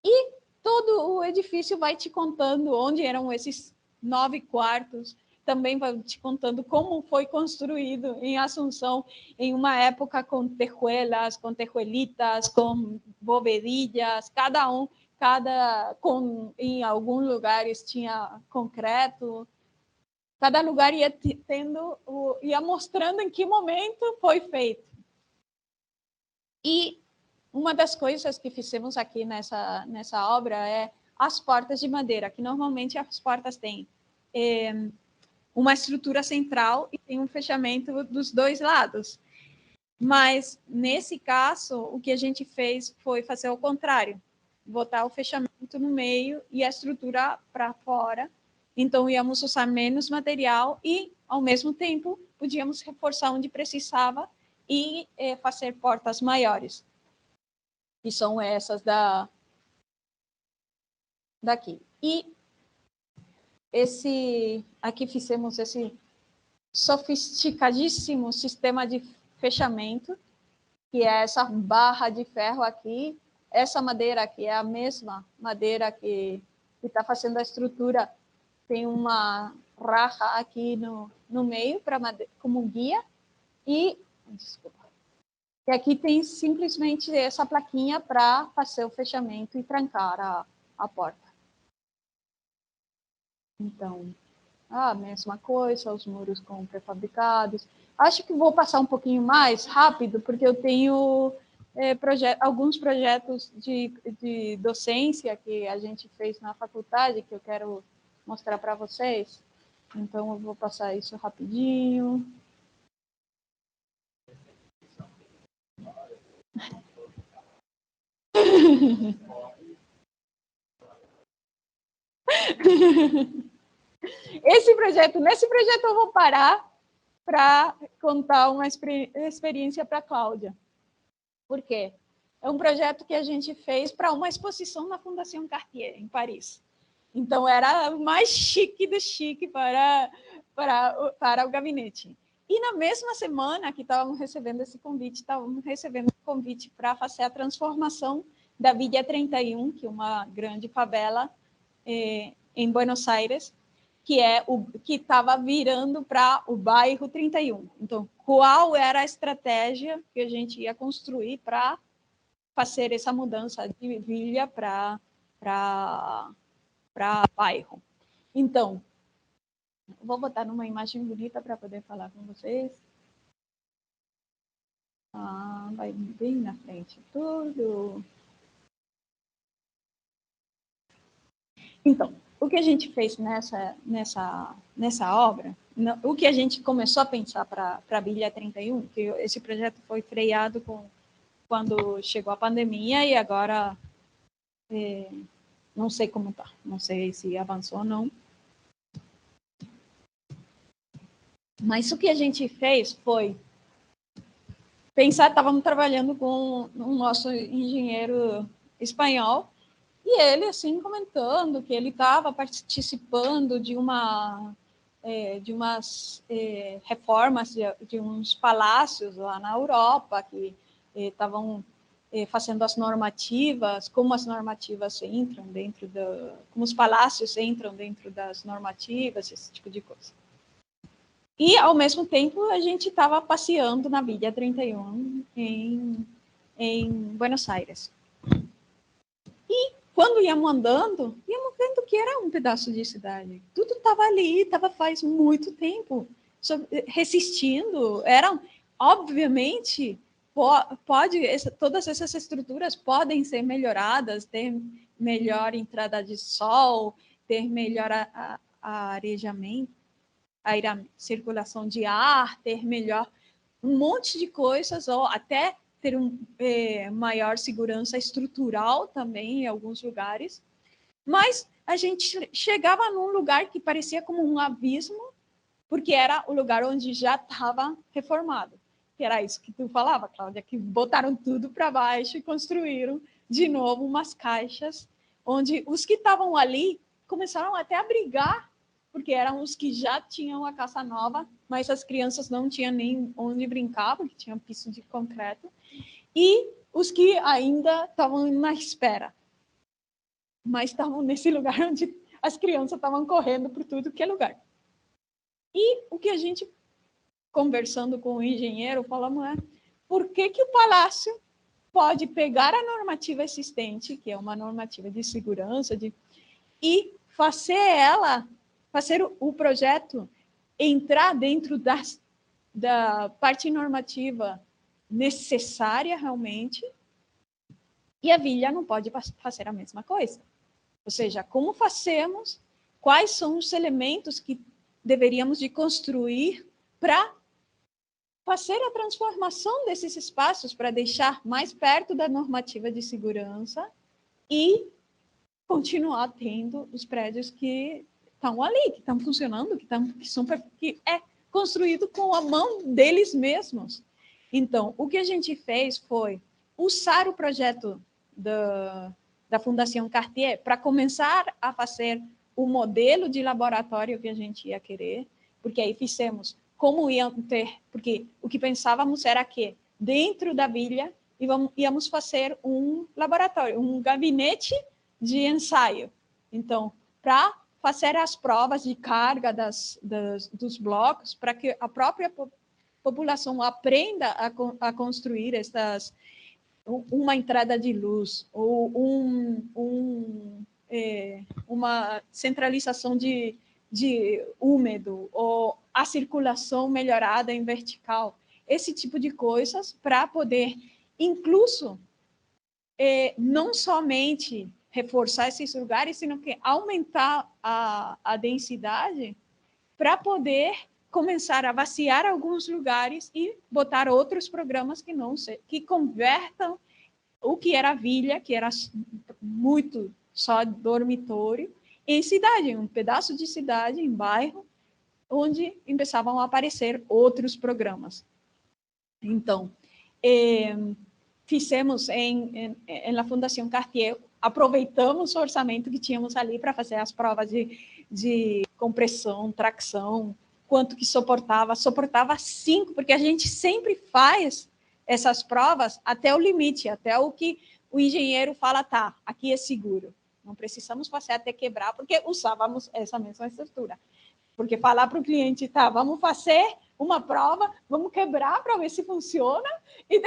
e todo o edifício vai te contando onde eram esses 9 quartos, também vai te contando como foi construído em Assunção, em uma época com tejuelas, com tejuelitas, com bovedillas, em alguns lugares tinha concreto, cada lugar ia mostrando em que momento foi feito. E uma das coisas que fizemos aqui nessa obra é as portas de madeira, que normalmente as portas têm uma estrutura central e tem um fechamento dos dois lados. Mas, nesse caso, o que a gente fez foi fazer o contrário, botar o fechamento no meio e a estrutura para fora, então íamos usar menos material e, ao mesmo tempo, podíamos reforçar onde precisava e fazer portas maiores, que são essas daqui. E aqui fizemos esse sofisticadíssimo sistema de fechamento, que é essa barra de ferro aqui. Essa madeira aqui é a mesma madeira que está fazendo a estrutura. Tem uma raja aqui no meio como guia. E aqui tem simplesmente essa plaquinha para fazer o fechamento e trancar a porta. Então, a mesma coisa, os muros com prefabricados. Acho que vou passar um pouquinho mais rápido, porque eu tenho alguns projetos de docência que a gente fez na faculdade, que eu quero mostrar para vocês. Então, eu vou passar isso rapidinho. Nesse projeto eu vou parar para contar uma experiência para a Cláudia. Por quê? É um projeto que a gente fez para uma exposição na Fundação Cartier, em Paris. Então, era o mais chique do chique para o gabinete. E na mesma semana que estávamos recebendo esse convite, para fazer a transformação da Villa 31, que é uma grande favela em Buenos Aires, que estava virando para o bairro 31. Então, qual era a estratégia que a gente ia construir para fazer essa mudança de vila para bairro? Então, vou botar numa imagem bonita para poder falar com vocês. Vai bem na frente tudo. Então, o que a gente fez nessa obra, o que a gente começou a pensar para a Villa 31, que esse projeto foi freado quando chegou a pandemia e agora não sei como está, não sei se avançou ou não. Mas o que a gente fez foi pensar, estávamos trabalhando com o nosso engenheiro espanhol, e ele, assim, comentando que ele estava participando de umas reformas de uns palácios lá na Europa, que estavam fazendo as normativas, como as normativas entram como os palácios entram dentro das normativas, esse tipo de coisa. E, ao mesmo tempo, a gente estava passeando na Villa 31 em Buenos Aires. E, quando íamos andando, íamos vendo que era um pedaço de cidade. Tudo estava ali, estava faz muito tempo, resistindo. Obviamente, todas essas estruturas podem ser melhoradas, ter melhor entrada de sol, ter melhor arejamento, circulação de ar, ter melhor um monte de coisas, ou até ter maior segurança estrutural também em alguns lugares. Mas a gente chegava num lugar que parecia como um abismo, porque era o lugar onde já estava reformado. Que era isso que tu falava, Cláudia, que botaram tudo para baixo e construíram de novo umas caixas, onde os que estavam ali começaram até a brigar, porque eram os que já tinham a casa nova, mas as crianças não tinham nem onde brincar, porque tinham piso de concreto, e os que ainda estavam na espera, mas estavam nesse lugar onde as crianças estavam correndo por tudo que é lugar. E o que a gente, conversando com o engenheiro, falamos por que o palácio pode pegar a normativa existente, que é uma normativa de segurança, e fazer o projeto entrar dentro da parte normativa necessária realmente, e a Villa não pode fazer a mesma coisa. Ou seja, como fazemos, quais são os elementos que deveríamos de construir para fazer a transformação desses espaços, para deixar mais perto da normativa de segurança e continuar tendo os prédios que estão ali, que estão funcionando, que é construído com a mão deles mesmos. Então, o que a gente fez foi usar o projeto da Fundação Cartier para começar a fazer o modelo de laboratório que a gente ia querer, porque aí fizemos como iam ter, porque o que pensávamos era que dentro da vila íamos fazer um laboratório, um gabinete de ensaio. Então, para fazer as provas de carga dos blocos, para que a própria população aprenda a construir uma entrada de luz ou uma centralização de úmido ou a circulação melhorada em vertical. Esse tipo de coisas para poder, incluso, não somente reforçar esses lugares, sino que aumentar a densidade para poder começar a vaciar alguns lugares e botar outros programas que convertam o que era vila, que era muito só dormitório, em cidade, um pedaço de cidade, em bairro, onde começavam a aparecer outros programas. Então, fizemos na Fundação Cartier, aproveitamos o orçamento que tínhamos ali para fazer as provas de compressão, tração, quanto que suportava 5, porque a gente sempre faz essas provas até o limite, até o que o engenheiro fala, tá, aqui é seguro. Não precisamos fazer até quebrar, porque usávamos essa mesma estrutura. Porque falar para o cliente, tá, vamos fazer uma prova, vamos quebrar para ver se funciona e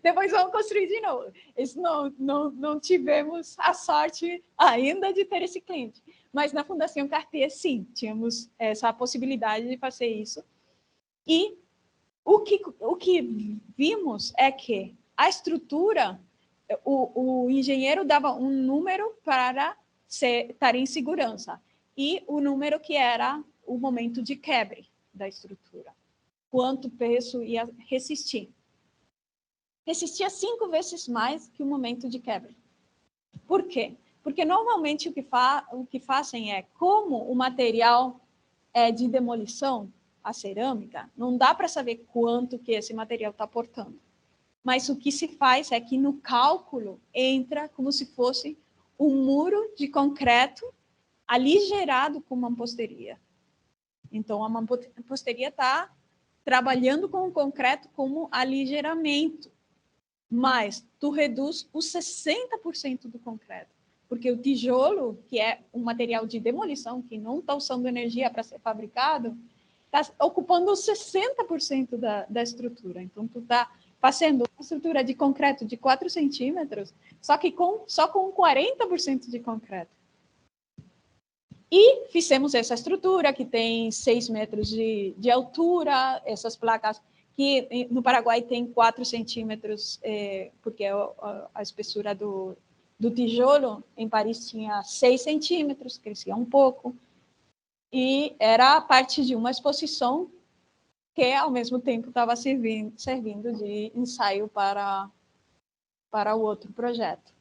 depois vamos construir de novo. Isso não tivemos a sorte ainda de ter esse cliente. Mas na Fundação Cartier, sim, tínhamos essa possibilidade de fazer isso. E o que vimos é que a estrutura, o engenheiro dava um número para estar em segurança e o número que era o momento de quebre da estrutura. Quanto peso ia resistir. Resistia 5 vezes mais que o momento de quebre. Por quê? Porque normalmente o que fazem é, como o material é de demolição, a cerâmica, não dá para saber quanto que esse material está aportando. Mas o que se faz é que no cálculo entra como se fosse um muro de concreto aligerado com mamposteria. Então, a mamposteria está trabalhando com o concreto como aligeramento, mas tu reduz os 60% do concreto, porque o tijolo, que é um material de demolição, que não está usando energia para ser fabricado, está ocupando os 60% da estrutura. Então, tu está fazendo uma estrutura de concreto de 4 centímetros, só com 40% de concreto. E fizemos essa estrutura, que tem 6 metros de altura, essas placas que no Paraguai tem 4 centímetros, porque a espessura do tijolo, em Paris tinha 6 centímetros, crescia um pouco, e era parte de uma exposição que, ao mesmo tempo, estava servindo de ensaio para o outro projeto.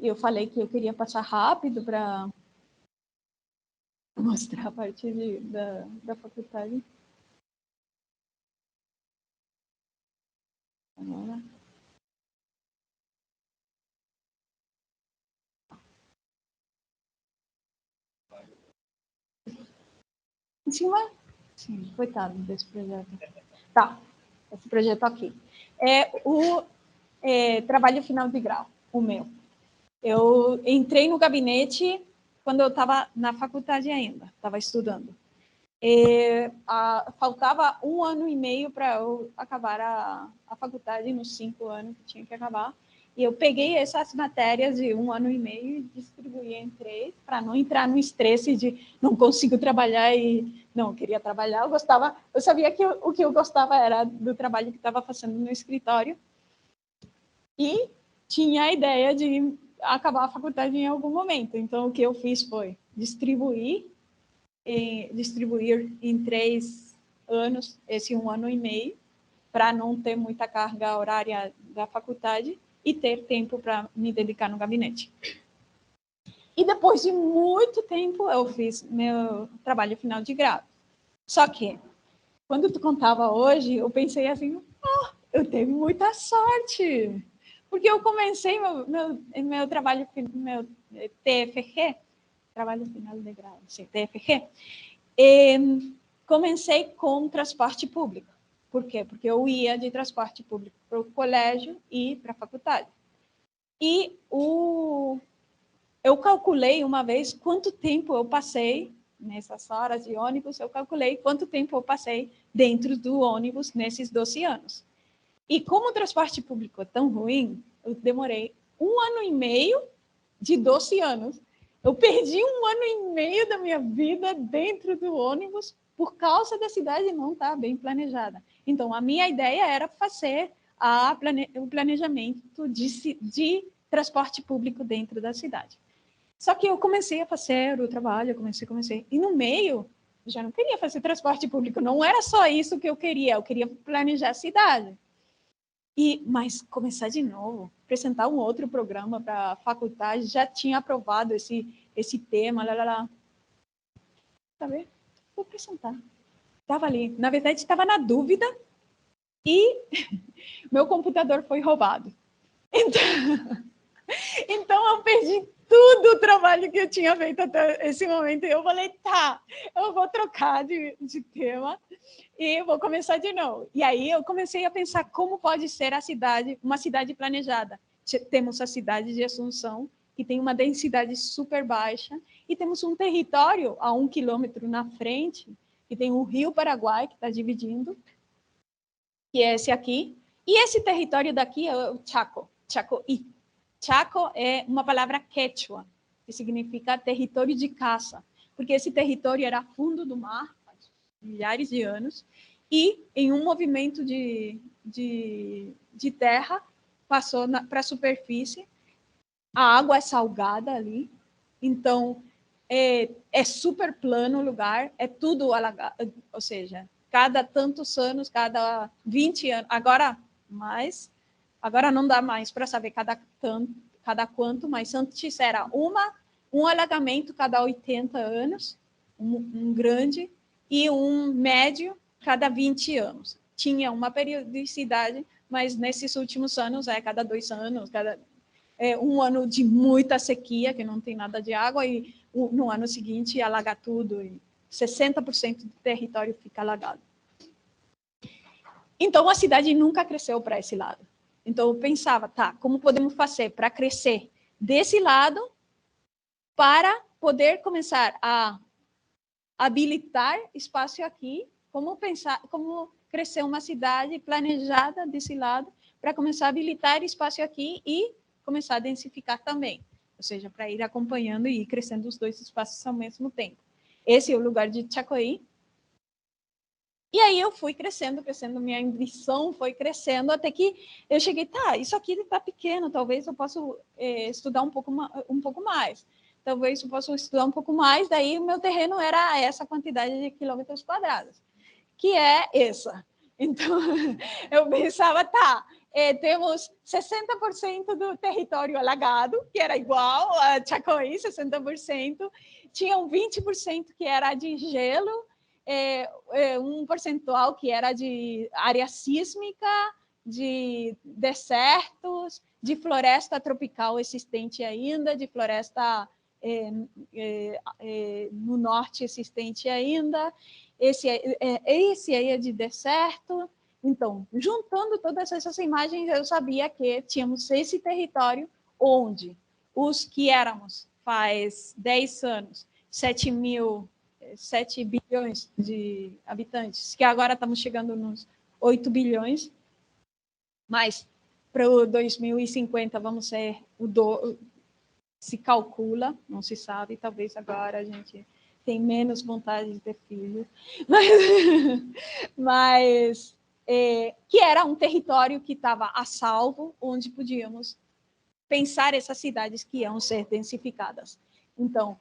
Eu falei que eu queria passar rápido para mostrar a parte da faculdade. Agora. Em cima? Sim, coitado desse projeto. Tá, esse projeto aqui. É o trabalho final de grau, o meu. Eu entrei no gabinete quando eu estava na faculdade ainda, estava estudando. Faltava 1 ano e meio para eu acabar a faculdade, nos 5 anos que tinha que acabar. E eu peguei essas matérias de 1 ano e meio e distribuí em 3, para não entrar no estresse de não consigo trabalhar e não queria trabalhar. Eu sabia que o que eu gostava era do trabalho que estava fazendo no escritório. E tinha a ideia de acabar a faculdade em algum momento. Então, o que eu fiz foi distribuir em 3 anos, esse 1 ano e meio, para não ter muita carga horária da faculdade e ter tempo para me dedicar no gabinete. E depois de muito tempo, eu fiz meu trabalho final de grau. Só que, quando tu contava hoje, eu pensei assim, eu tive muita sorte. Porque eu comecei meu trabalho, meu TFG, trabalho final de grau, sim, TFG, comecei com transporte público. Por quê? Porque eu ia de transporte público para o colégio e para a faculdade. E eu calculei uma vez quanto tempo eu passei nessas horas de ônibus, eu calculei quanto tempo eu passei dentro do ônibus nesses 12 anos. E como o transporte público é tão ruim, eu demorei 1 ano e meio de 12 anos. Eu perdi 1 ano e meio da minha vida dentro do ônibus por causa da cidade não estar bem planejada. Então, a minha ideia era fazer o planejamento de transporte público dentro da cidade. Só que eu comecei a fazer o trabalho, comecei. E no meio, eu já não queria fazer transporte público, não era só isso que eu queria planejar a cidade. Mas começar de novo, apresentar um outro programa para a faculdade, já tinha aprovado esse tema, Tá vendo? Vou apresentar. Estava ali. Na verdade, estava na dúvida e meu computador foi roubado. Então eu perdi tudo o trabalho que eu tinha feito até esse momento. E eu falei, tá, eu vou trocar de tema e vou começar de novo. E aí eu comecei a pensar como pode ser a cidade, uma cidade planejada. Temos a cidade de Assunção, que tem uma densidade super baixa, e temos um território a 1 quilômetro na frente, que tem o Rio Paraguai, que está dividindo, que é esse aqui. E esse território daqui é o Chaco, Chacoí. Chaco é uma palavra quechua, que significa território de caça, porque esse território era fundo do mar, há milhares de anos, e em um movimento de terra, passou para a superfície, a água é salgada ali, então é super plano o lugar, é tudo alagado, ou seja, cada tantos anos, cada 20 anos, agora não dá mais para saber cada quanto, mas antes era um alagamento cada 80 anos, um grande, e um médio cada 20 anos. Tinha uma periodicidade, mas nesses últimos anos é cada 2 anos, um ano de muita sequia, que não tem nada de água, e no ano seguinte alaga tudo, e 60% do território fica alagado. Então, a cidade nunca cresceu para esse lado. Então, eu pensava, tá, como podemos fazer para crescer desse lado para poder começar a habilitar espaço aqui, como crescer uma cidade planejada desse lado para começar a habilitar espaço aqui e começar a densificar também, ou seja, para ir acompanhando e ir crescendo os dois espaços ao mesmo tempo. Esse é o lugar de Chacoí. E aí eu fui crescendo, minha ambição foi crescendo, até que eu cheguei, tá, isso aqui está pequeno, talvez eu possa estudar um pouco mais. Talvez eu possa estudar um pouco mais, daí o meu terreno era essa quantidade de quilômetros quadrados, que é essa. Então, eu pensava, tá, temos 60% do território alagado, que era igual a Chacoí, 60%, tinha um 20% que era de gelo, um percentual que era de área sísmica, de desertos, de floresta tropical existente ainda, de floresta no norte existente ainda, esse aí é de deserto. Então, juntando todas essas imagens, eu sabia que tínhamos esse território onde os que éramos faz 10 anos, 7 bilhões de habitantes, que agora estamos chegando nos 8 bilhões, mas para o 2050 vamos ser se calcula, não se sabe, talvez agora a gente tem menos vontade de ter filhos, mas que era um território que estava a salvo, onde podíamos pensar essas cidades que iam ser densificadas. Então,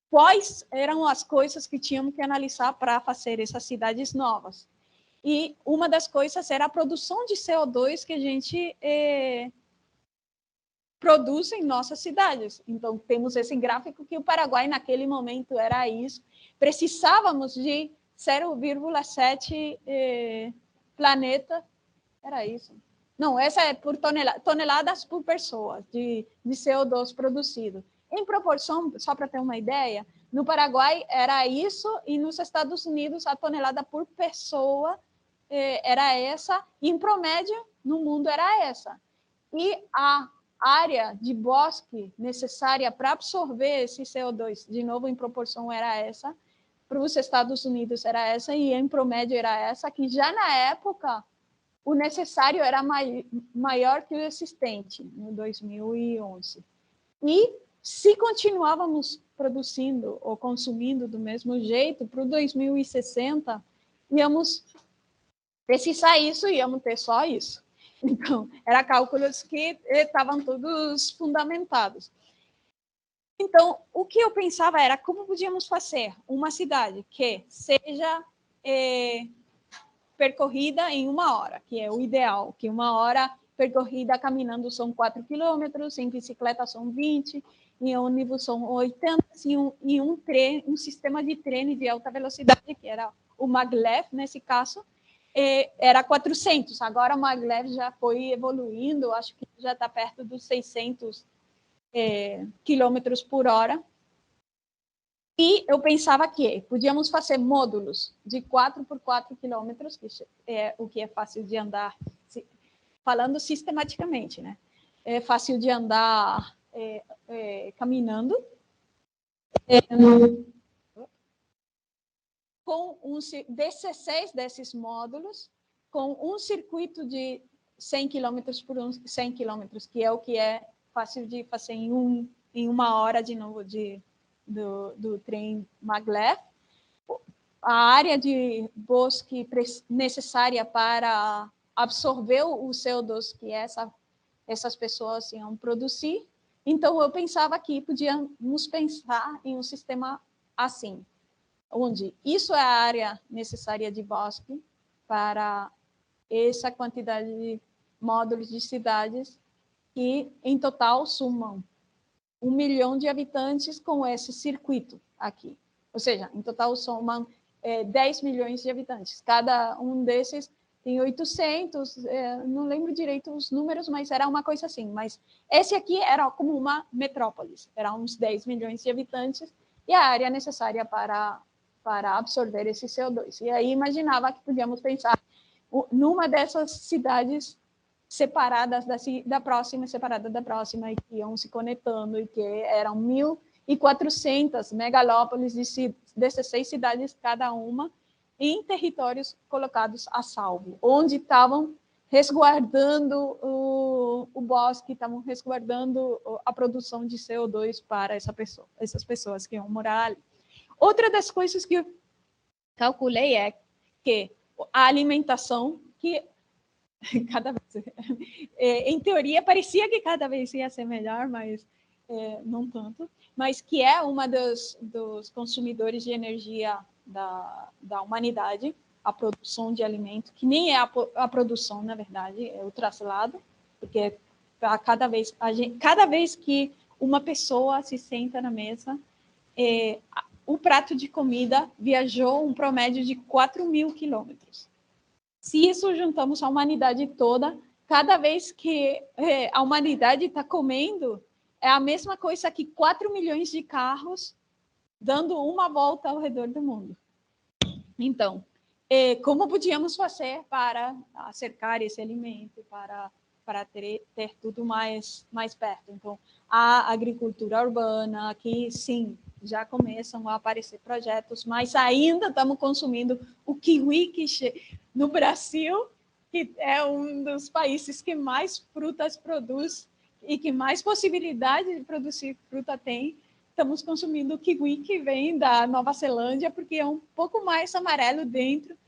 quais eram as coisas que tínhamos que analisar para fazer essas cidades novas? E uma das coisas era a produção de CO2 que a gente produz em nossas cidades. Então, temos esse gráfico que o Paraguai, naquele momento, era isso. Precisávamos de 0,7 planeta, era isso. Não, essa é por toneladas por pessoa de CO2 produzido. Em proporção, só para ter uma ideia, no Paraguai era isso, e nos Estados Unidos a tonelada por pessoa era essa, e em promédio no mundo era essa. E a área de bosque necessária para absorver esse CO2, de novo em proporção era essa, para os Estados Unidos era essa, e em promédio era essa, que já na época o necessário era maior que o existente, em 2011. E se continuávamos produzindo ou consumindo do mesmo jeito, para o 2060, íamos precisar isso e íamos ter só isso. Então, eram cálculos que estavam todos fundamentados. Então, o que eu pensava era como podíamos fazer uma cidade que seja percorrida em 1 hora, que é o ideal, que 1 hora percorrida caminhando são 4 quilômetros, em bicicleta são 20, em ônibus são 80, e um sistema de trem de alta velocidade, que era o maglev, nesse caso, era 400. Agora o maglev já foi evoluindo, acho que já está perto dos 600 quilômetros por hora. E eu pensava que podíamos fazer módulos de 4 por 4 quilômetros, que é o que é fácil de andar, falando sistematicamente, né? É fácil de andar caminhando. Com 16 desses módulos, com um circuito de 100 quilômetros por 100 quilômetros, que é o que é fácil de fazer em 1 hora, de novo, do trem maglev. A área de bosque necessária para absorver o CO2 que essas pessoas iam produzir. Então, eu pensava que podíamos pensar em um sistema assim, onde isso é a área necessária de bosque para essa quantidade de módulos de cidades que, em total, somam 1 milhão de habitantes com esse circuito aqui. Ou seja, em total, somam 10 milhões de habitantes. Cada um desses tem 800, não lembro direito os números, mas era uma coisa assim. Mas esse aqui era como uma metrópole, era uns 10 milhões de habitantes, e a área necessária para absorver esse CO2. E aí imaginava que podíamos pensar numa dessas cidades separadas da próxima, separada da próxima, e que iam se conectando, e que eram 1.400 megalópolis de 16 cidades cada uma, em territórios colocados a salvo, onde estavam resguardando o bosque, estavam resguardando a produção de CO2 para essas pessoas que iam morar ali. Outra das coisas que eu calculei é que a alimentação, que cada vez, em teoria, parecia que cada vez ia ser melhor, mas não tanto, mas que é uma dos consumidores de energia da humanidade, a produção de alimento, que nem é a produção, na verdade, é o traslado, porque cada vez que uma pessoa se senta na mesa, o prato de comida viajou um promédio de 4.000 quilômetros. Se isso juntamos a humanidade toda, cada vez que a humanidade está comendo, é a mesma coisa que 4 milhões de carros dando uma volta ao redor do mundo. Então, como podíamos fazer para cercar esse alimento, para ter tudo mais perto? Então, a agricultura urbana, aqui sim, já começam a aparecer projetos, mas ainda estamos consumindo o kiwi, que no Brasil, que é um dos países que mais frutas produz e que mais possibilidade de produzir fruta tem. Estamos consumindo o kiwi que vem da Nova Zelândia, porque é um pouco mais amarelo dentro.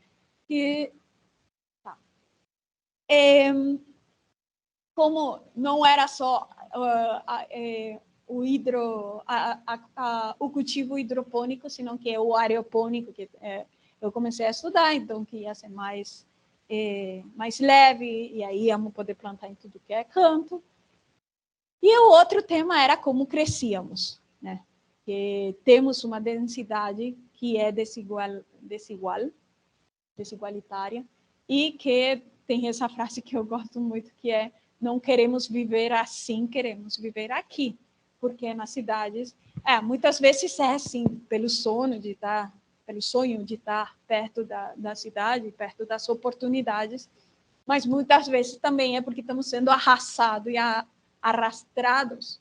Como não era só o cultivo hidropônico, senão que é o aeropônico, que eu comecei a estudar, então que ia ser mais leve, e aí íamos poder plantar em tudo que é canto. E o outro tema era como crescíamos, né? Que temos uma densidade que é desigualitária, e que tem essa frase que eu gosto muito, que é: não queremos viver assim, queremos viver aqui. Porque nas cidades, muitas vezes é assim, pelo sonho de estar perto da cidade, perto das oportunidades, mas muitas vezes também é porque estamos sendo arrasados e arrastrados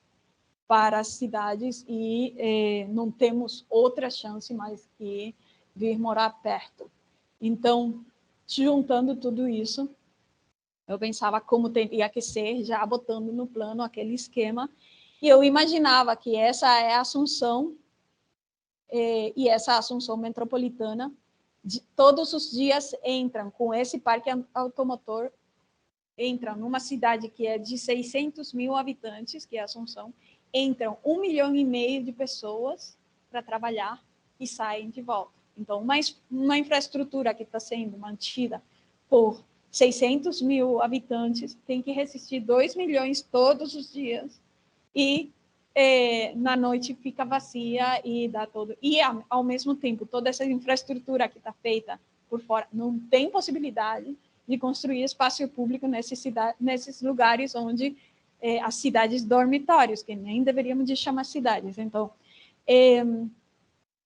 para as cidades e não temos outra chance mais que vir morar perto. Então, juntando tudo isso, eu pensava como teria que ser, já botando no plano aquele esquema, e eu imaginava que essa é a Assunção, e essa Assunção metropolitana, todos os dias entram com esse parque automotor, entram numa cidade que é de 600 mil habitantes, que é Assunção, entram 1,5 milhão de pessoas para trabalhar e saem de volta. Então, uma infraestrutura que está sendo mantida por 600 mil habitantes tem que resistir 2 milhões todos os dias, e na noite fica vazia e dá todo. E, ao mesmo tempo, toda essa infraestrutura que está feita por fora não tem possibilidade de construir espaço público nesses lugares onde as cidades dormitórios, que nem deveríamos de chamar cidades. Então,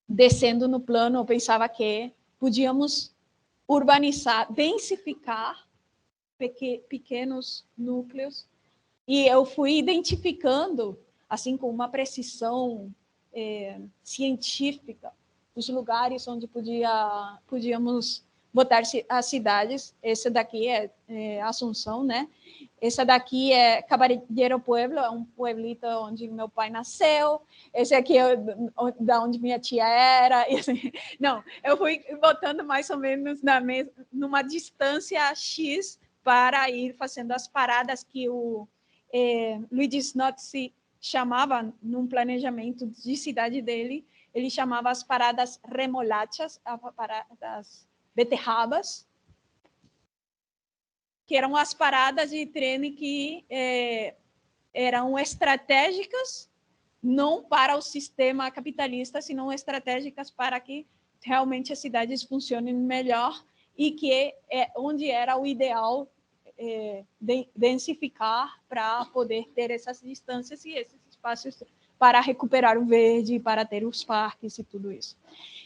descendo no plano, eu pensava que podíamos urbanizar, densificar pequenos núcleos, e eu fui identificando, assim, com uma precisão científica, os lugares onde podíamos botar as cidades. Esse daqui é Assunção, né? Essa daqui é Caballero Pueblo, é um pueblito onde meu pai nasceu. Esse aqui é da onde minha tia era. E assim, não, eu fui botando mais ou menos numa distância X para ir fazendo as paradas que o Luigi Snozzi chamava, num planejamento de cidade dele, ele chamava as paradas remolachas, as paradas beterrabas, que eram as paradas de trem que eram estratégicas, não para o sistema capitalista, senão estratégicas para que realmente as cidades funcionem melhor, e que onde era o ideal densificar para poder ter essas distâncias e esses espaços para recuperar o verde, para ter os parques e tudo isso.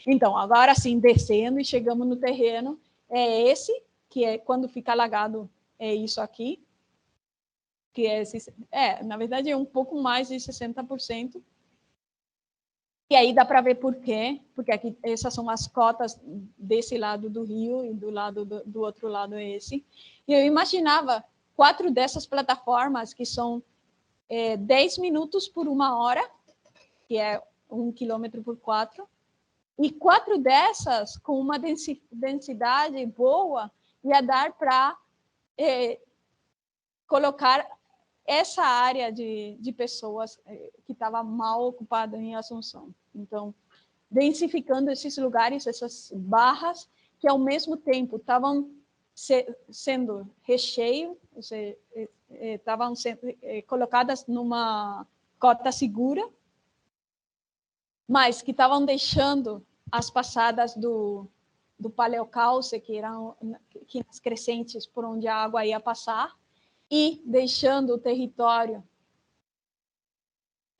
Então, agora sim, descendo e chegamos no terreno, é esse, que é quando fica alagado, é isso aqui, que na verdade é um pouco mais de 60%. E aí dá para ver por quê, porque aqui essas são as cotas desse lado do rio, e do outro lado é esse. E eu imaginava 4 dessas plataformas, que são 10 minutos por 1 hora, que é 1 quilômetro por 4, e 4 dessas com uma densidade boa, ia dar para colocar essa área de pessoas que estava mal ocupada em Assunção. Então, densificando esses lugares, essas barras, que ao mesmo tempo estavam sendo recheio, estavam sendo colocadas numa cota segura, mas que estavam deixando as passadas do paleocalce, que eram as crescentes por onde a água ia passar, e deixando o território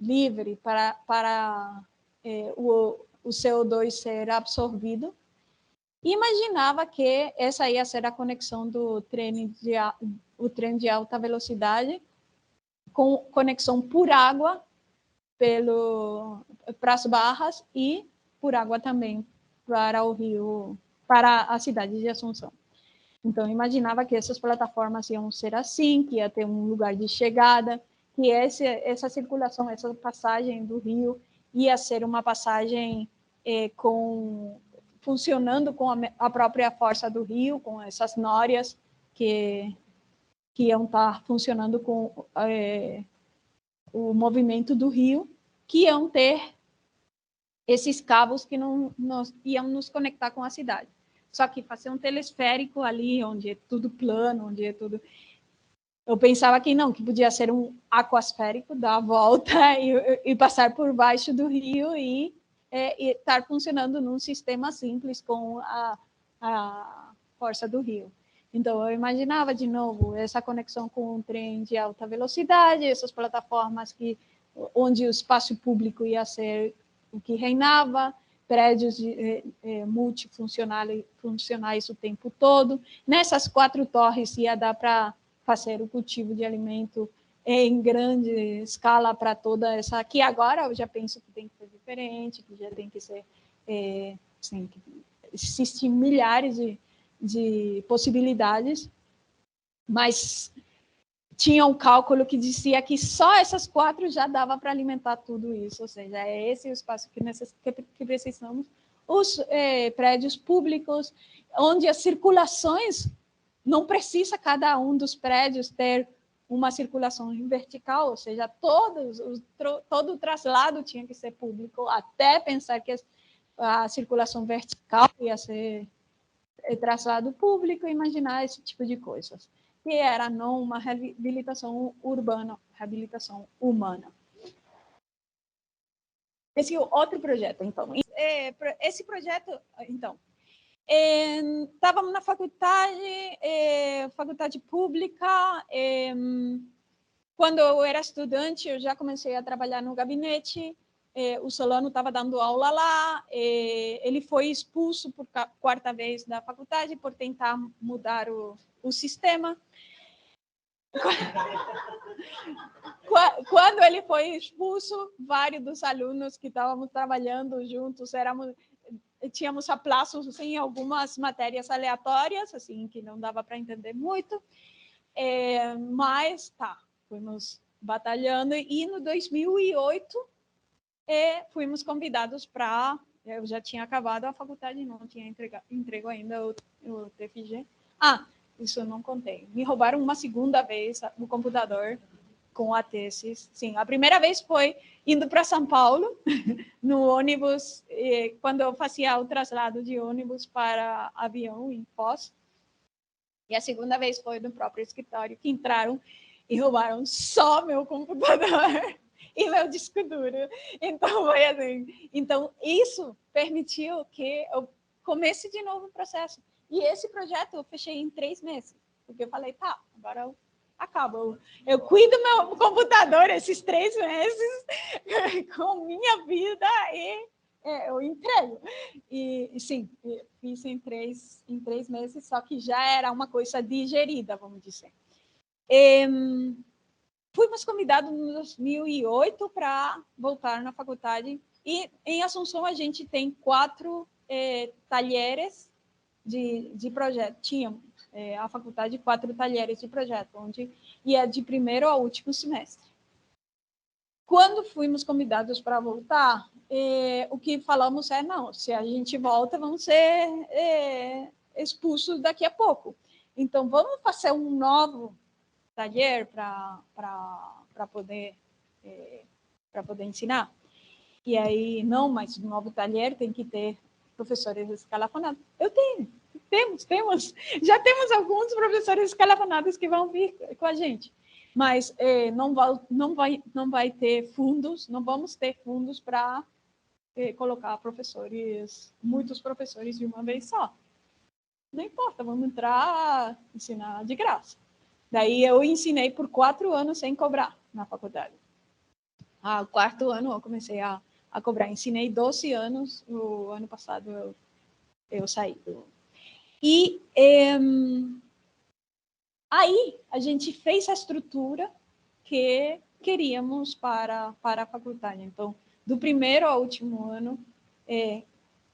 livre para o CO2 ser absorvido. E imaginava que essa ia ser a conexão do trem de alta velocidade, com conexão por água para as barras, e por água também para o rio, para a cidade de Assunção. Então, imaginava que essas plataformas iam ser assim, que ia ter um lugar de chegada, que essa circulação, essa passagem do rio ia ser uma passagem funcionando com a própria força do rio, com essas nórias que iam estar funcionando com o movimento do rio, que iam ter esses cabos que iam nos conectar com a cidade. Só que fazer um telesférico ali, onde é tudo plano, onde é tudo... Eu pensava que não, que podia ser um aquasférico, dar a volta e passar por baixo do rio e estar funcionando num sistema simples com a força do rio. Então, eu imaginava, de novo, essa conexão com um trem de alta velocidade, essas plataformas onde o espaço público ia ser o que reinava, prédios multifuncionais o tempo todo. Nessas 4 torres ia dar para fazer o cultivo de alimento em grande escala para toda essa... Que agora eu já penso que tem que ser diferente, que já tem que ser... assim, que existem milhares de possibilidades, mas tinha um cálculo que dizia que só essas 4 já dava para alimentar tudo isso, ou seja, é esse o espaço que precisamos. Os prédios públicos, onde as circulações, não precisa cada um dos prédios ter uma circulação vertical, ou seja, todo o traslado tinha que ser público, até pensar que a circulação vertical ia ser traslado público, imaginar esse tipo de coisas. Que era não uma reabilitação urbana, reabilitação humana. Esse outro projeto, então. Esse projeto, então, estávamos na faculdade pública. Quando eu era estudante, eu já comecei a trabalhar no gabinete. O Solano estava dando aula lá. Ele foi expulso por 4ª vez da faculdade por tentar mudar o sistema. Quando ele foi expulso, vários dos alunos que estávamos trabalhando juntos tínhamos aplausos em algumas matérias aleatórias, assim, que não dava para entender muito, mas tá, fomos batalhando, e no 2008 fomos convidados para... Eu já tinha acabado a faculdade, não tinha entregue ainda o TFG. Isso eu não contei. Me roubaram uma segunda vez o computador com a tesis. Sim, a primeira vez foi indo para São Paulo, no ônibus, quando eu fazia o traslado de ônibus para avião em Foz. E a segunda vez foi no próprio escritório, que entraram e roubaram só meu computador e meu disco duro. Então, foi assim. Então, isso permitiu que eu comece de novo o processo. E esse projeto eu fechei em 3 meses, porque eu falei, tá, agora eu acabo. Eu cuido do meu computador esses 3 meses com minha vida e eu entrego. E sim, fiz em 3 meses, só que já era uma coisa digerida, vamos dizer. Fomos convidados em 2008 para voltar na faculdade. E em Assunção a gente tem 4 talheres de projeto. Tínhamos a faculdade 4 talheres de projeto, onde ia de primeiro ao último semestre. Quando fomos convidados para voltar, o que falamos não, se a gente volta, vamos ser expulsos daqui a pouco. Então, vamos fazer um novo taller para poder ensinar. E aí, não, mas no novo taller tem que ter professores escalafonados. Já temos alguns professores escalafonados que vão vir com a gente, mas não vai ter fundos, não vamos ter fundos para colocar muitos professores de uma vez só. Não importa, vamos entrar, ensinar de graça. Daí eu ensinei por 4 anos sem cobrar na faculdade. O 4º ano eu comecei a cobrar. Ensinei 12 anos, o ano passado eu saí. E aí a gente fez a estrutura que queríamos para a faculdade. Então, do primeiro ao último ano,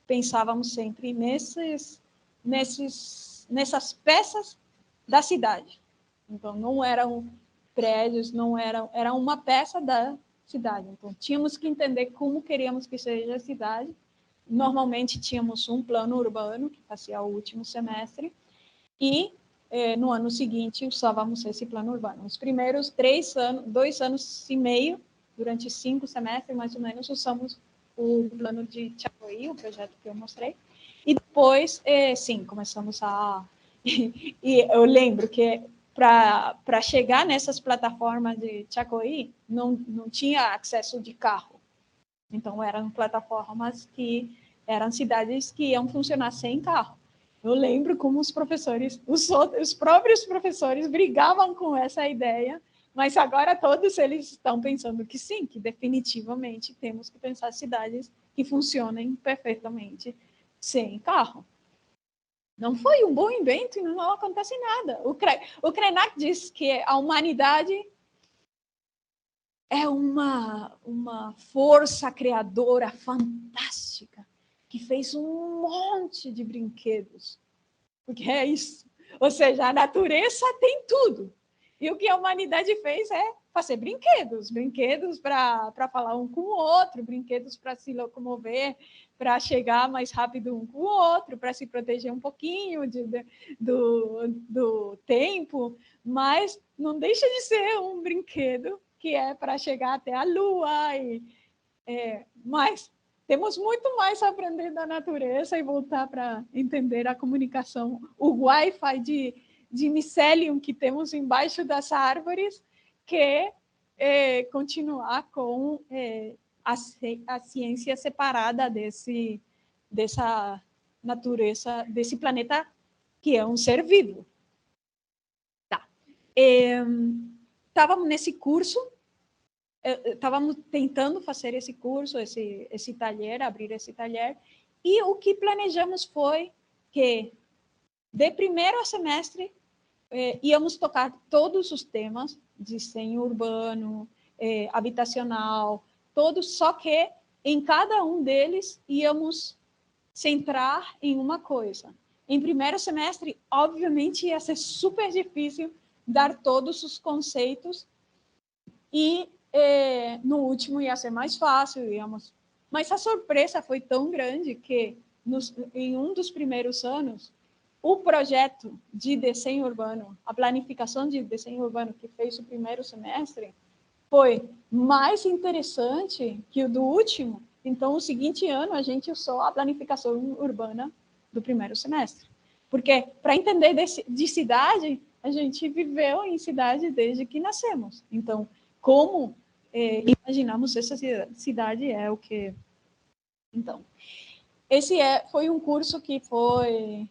pensávamos sempre nessas peças da cidade. Então, não eram prédios, era uma peça da cidade. Então, tínhamos que entender como queríamos que seja a cidade. Normalmente, tínhamos um plano urbano, que fazia o último semestre, e no ano seguinte usávamos esse plano urbano. Os primeiros 2 anos e meio, durante 5 semestres, mais ou menos, usamos o plano de Chacoí, o projeto que eu mostrei, e depois, sim, começamos a... E eu lembro que para chegar nessas plataformas de Chacoí, não tinha acesso de carro. Então, eram plataformas que eram cidades que iam funcionar sem carro. Eu lembro como os professores, os próprios professores brigavam com essa ideia, mas agora todos eles estão pensando que sim, que definitivamente temos que pensar cidades que funcionem perfeitamente sem carro. Não foi um bom invento e não acontece nada. O Krenak diz que a humanidade é uma força criadora fantástica que fez um monte de brinquedos. Porque é isso. Ou seja, a natureza tem tudo. E o que a humanidade fez é fazer brinquedos. Brinquedos para falar um com o outro, brinquedos para se locomover, para chegar mais rápido um com o outro, para se proteger um pouquinho do tempo. Mas não deixa de ser um brinquedo que é para chegar até a Lua. Mas temos muito mais a aprender da natureza e voltar para entender a comunicação, o Wi-Fi de micelium que temos embaixo das árvores, que continuar com a ciência separada dessa natureza, desse planeta que é um ser vivo. Tá. Estávamos nesse curso, estávamos tentando fazer esse curso, esse taller, abrir esse taller, e o que planejamos foi que, de primeiro semestre, íamos tocar todos os temas, desenho urbano, habitacional, todos, só que em cada um deles íamos centrar em uma coisa. Em primeiro semestre, obviamente, ia ser super difícil dar todos os conceitos e no último ia ser mais fácil, mas a surpresa foi tão grande que em um dos primeiros anos, o projeto de desenho urbano, a planificação de desenho urbano que fez o primeiro semestre, foi mais interessante que o do último. Então, o seguinte ano, a gente usou a planificação urbana do primeiro semestre. Porque, para entender de cidade, a gente viveu em cidade desde que nascemos. Então, como imaginamos essa cidade é o que... Então, esse foi um curso que foi...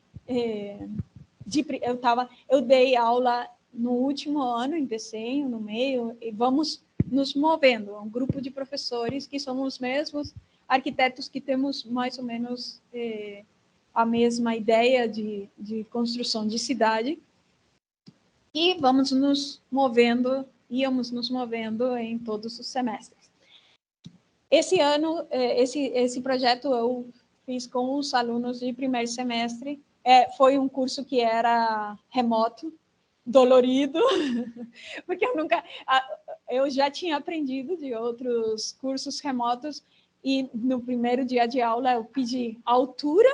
eu dei aula no último ano em desenho, no meio, e vamos nos movendo. Um grupo de professores que somos os mesmos arquitetos que temos mais ou menos a mesma ideia de construção de cidade. E vamos nos movendo, íamos nos movendo em todos os semestres. Esse ano, esse projeto eu fiz com os alunos de primeiro semestre. Foi um curso que era remoto, dolorido, porque eu já tinha aprendido de outros cursos remotos e no primeiro dia de aula eu pedi a altura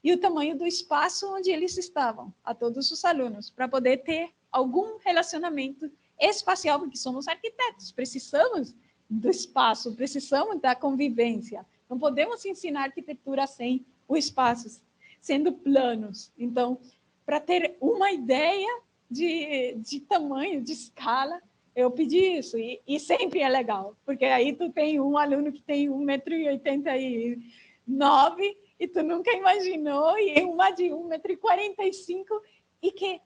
e o tamanho do espaço onde eles estavam, a todos os alunos, para poder ter algum relacionamento espacial, porque somos arquitetos, precisamos do espaço, precisamos da convivência. Não podemos ensinar arquitetura sem o espaço, sendo planos. Então, para ter uma ideia de tamanho, de escala, eu pedi isso, e sempre é legal, porque aí tu tem um aluno que tem 1,89 m e tu nunca imaginou, e uma de 1,45 m, e que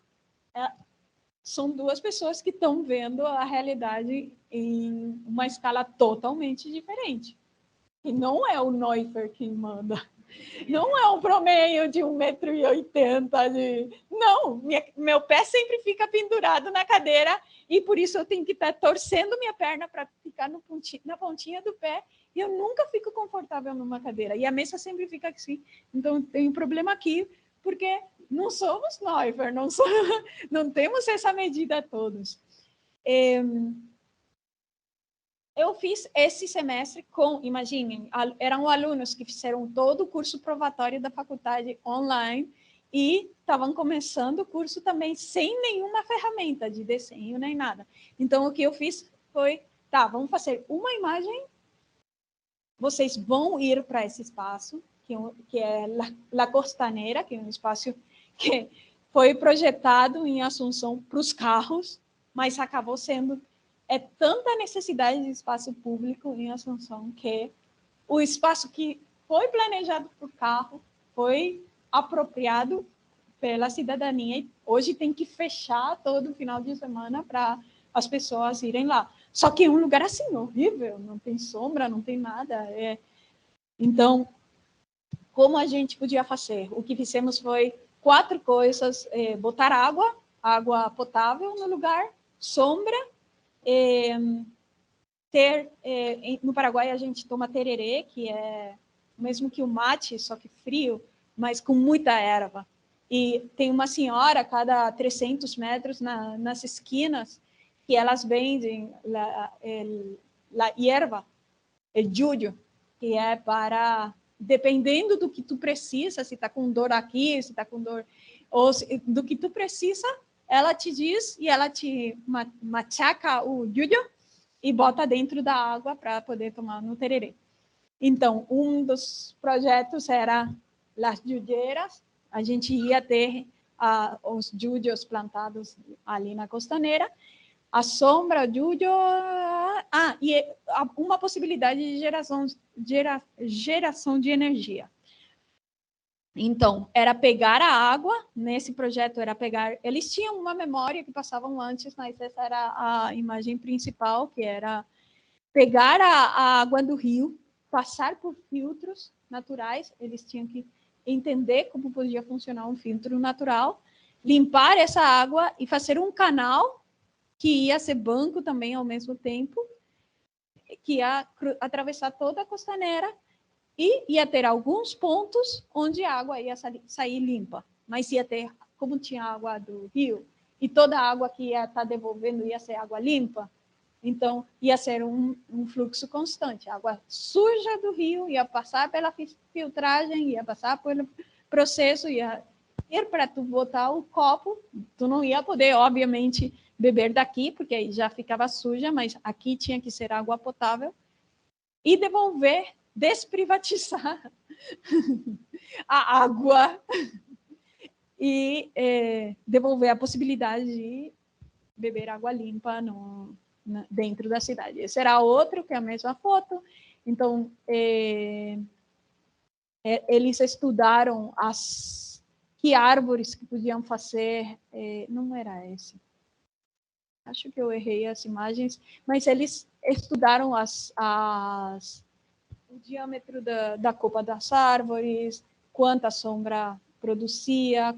são duas pessoas que estão vendo a realidade em uma escala totalmente diferente. E não é o Neuffer que manda. Não é um promeio de 1,80 m. Não, meu pé sempre fica pendurado na cadeira e por isso eu tenho que estar torcendo minha perna para ficar na pontinha do pé e eu nunca fico confortável numa cadeira. E a mesa sempre fica assim. Então, tem um problema aqui, porque não somos Neuffer, não temos essa medida todos. Eu fiz esse semestre imaginem, eram alunos que fizeram todo o curso probatório da faculdade online e estavam começando o curso também sem nenhuma ferramenta de desenho nem nada. Então, o que eu fiz foi, vamos fazer uma imagem, vocês vão ir para esse espaço, que é La Costanera, que é um espaço que foi projetado em Assunção para os carros, mas acabou sendo tanta necessidade de espaço público em Assunção que o espaço que foi planejado para o carro foi apropriado pela cidadania e hoje tem que fechar todo final de semana para as pessoas irem lá. Só que é um lugar assim horrível, não tem sombra, não tem nada. Então, como a gente podia fazer? O que fizemos foi 4 coisas: botar água potável no lugar, sombra, no Paraguai a gente toma tererê, que é mesmo que o mate, só que frio, mas com muita erva. E tem uma senhora a cada 300 metros nas esquinas que elas vendem a erva, o júdio, que é para, dependendo do que tu precisa, se está com dor aqui, se está com dor, ou do que tu precisa, ela te diz e ela te machaca o júdio e bota dentro da água para poder tomar no tererê. Então, um dos projetos era as judeiras, a gente ia ter os júdios plantados ali na costaneira, a sombra, o júdio, e uma possibilidade de geração de energia. Então, era pegar a água, nesse projeto era pegar, eles tinham uma memória que passavam antes, mas essa era a imagem principal, que era pegar a água do rio, passar por filtros naturais, eles tinham que entender como podia funcionar um filtro natural, limpar essa água e fazer um canal que ia ser banco também ao mesmo tempo, que ia atravessar toda a costaneira e ia ter alguns pontos onde a água ia sair limpa, mas ia ter, como tinha água do rio, e toda a água que ia estar devolvendo ia ser água limpa, então ia ser um fluxo constante. A água suja do rio ia passar pela filtragem, ia passar pelo processo, ia ir para tu botar o copo, tu não ia poder, obviamente, beber daqui, porque aí já ficava suja, mas aqui tinha que ser água potável, e devolver, desprivatizar a água e devolver a possibilidade de beber água limpa dentro da cidade. Esse era outro, que é a mesma foto. Então, eles estudaram que árvores que podiam fazer... não era esse. Acho que eu errei as imagens, mas eles estudaram o diâmetro da copa das árvores, quanta sombra produzia,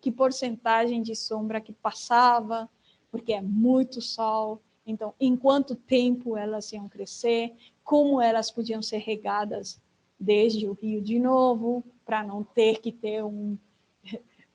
que porcentagem de sombra que passava, porque é muito sol, então, em quanto tempo elas iam crescer, como elas podiam ser regadas desde o rio de novo, para não ter que ter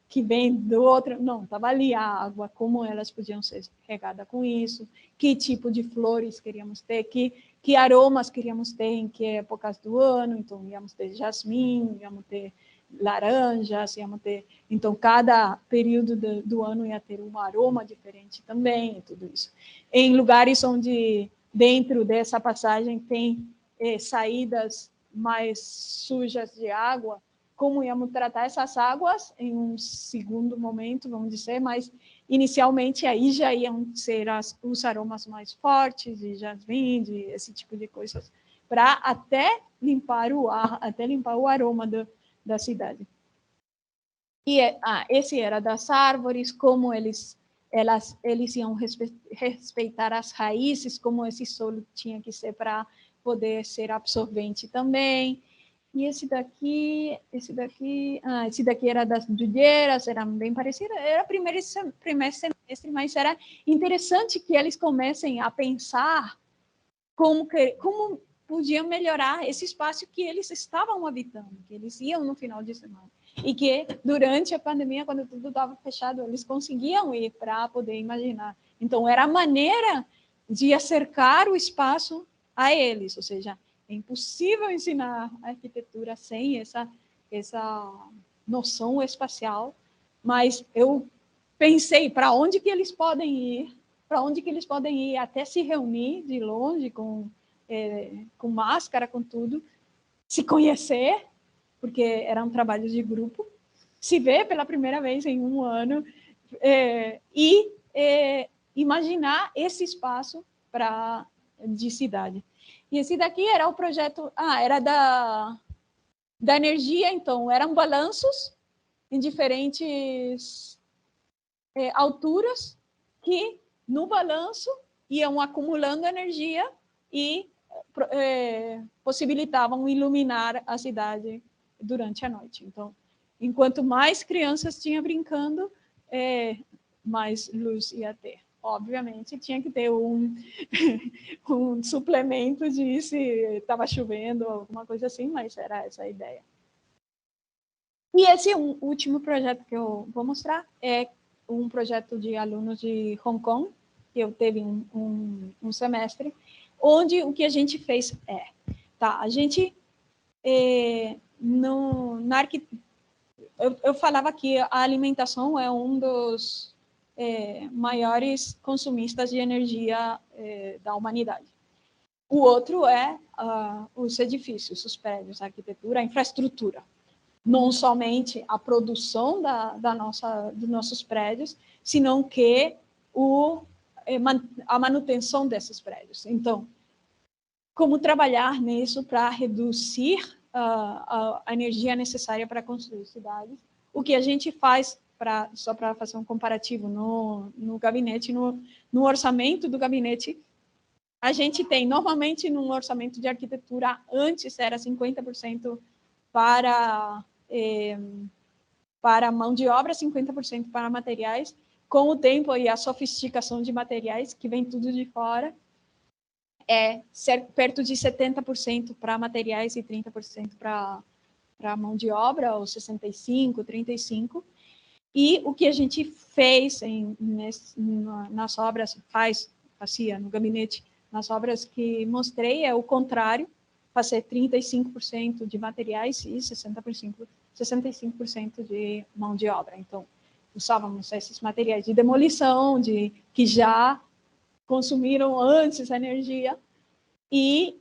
que vem do outro, não, estava ali a água, como elas podiam ser regadas com isso, que tipo de flores queríamos ter, que aromas queríamos ter em que épocas do ano, então íamos ter jasmim, íamos ter laranjas, íamos ter... Então, cada período do ano ia ter um aroma diferente também, e tudo isso. Em lugares onde, dentro dessa passagem, tem saídas mais sujas de água, como íamos tratar essas águas em um segundo momento, vamos dizer, mas inicialmente aí já iam ser os aromas mais fortes, de jasmim, de esse tipo de coisas, para até limpar o ar, até limpar o aroma da cidade. E esse era das árvores, como eles iam respeitar as raízes, como esse solo tinha que ser para poder ser absorvente também. E esse daqui era das judeiras, era bem parecido, era primeiro semestre, mas era interessante que eles comecem a pensar como podiam melhorar esse espaço que eles estavam habitando, que eles iam no final de semana. E que durante a pandemia, quando tudo estava fechado, eles conseguiam ir para poder imaginar. Então, era a maneira de acercar o espaço a eles, ou seja, é impossível ensinar arquitetura sem essa noção espacial, mas eu pensei para onde que eles podem ir, até se reunir de longe, com máscara, com tudo, se conhecer, porque eram trabalhos de grupo, se ver pela primeira vez em um ano e imaginar esse espaço de cidade. E esse daqui era o projeto, era da energia, então, eram balanços em diferentes alturas que, no balanço, iam acumulando energia e possibilitavam iluminar a cidade durante a noite. Então, enquanto mais crianças tinham brincando, mais luz ia ter. Obviamente, tinha que ter um suplemento de se estava chovendo, alguma coisa assim, mas era essa a ideia. E esse último projeto que eu vou mostrar é um projeto de alunos de Hong Kong, que eu teve um semestre, onde o que a gente fez a gente, eu falava que a alimentação é um dos maiores consumistas de energia da humanidade. O outro é os edifícios, os prédios, a arquitetura, a infraestrutura. Não somente a produção dos nossos prédios, senão que a manutenção desses prédios. Então, como trabalhar nisso para reduzir a energia necessária para construir cidades? O que a gente faz, só para fazer um comparativo, no gabinete, no orçamento do gabinete, a gente tem, normalmente, num orçamento de arquitetura, antes era 50% para mão de obra, 50% para materiais. Com o tempo e a sofisticação de materiais, que vem tudo de fora, perto de 70% para materiais e 30% para mão de obra, ou 65%, 35%. E o que a gente fez nas obras, fazia no gabinete, nas obras que mostrei, é o contrário, fazer 35% de materiais e 65% de mão de obra. Então, usávamos esses materiais de demolição, que já consumiram antes a energia, e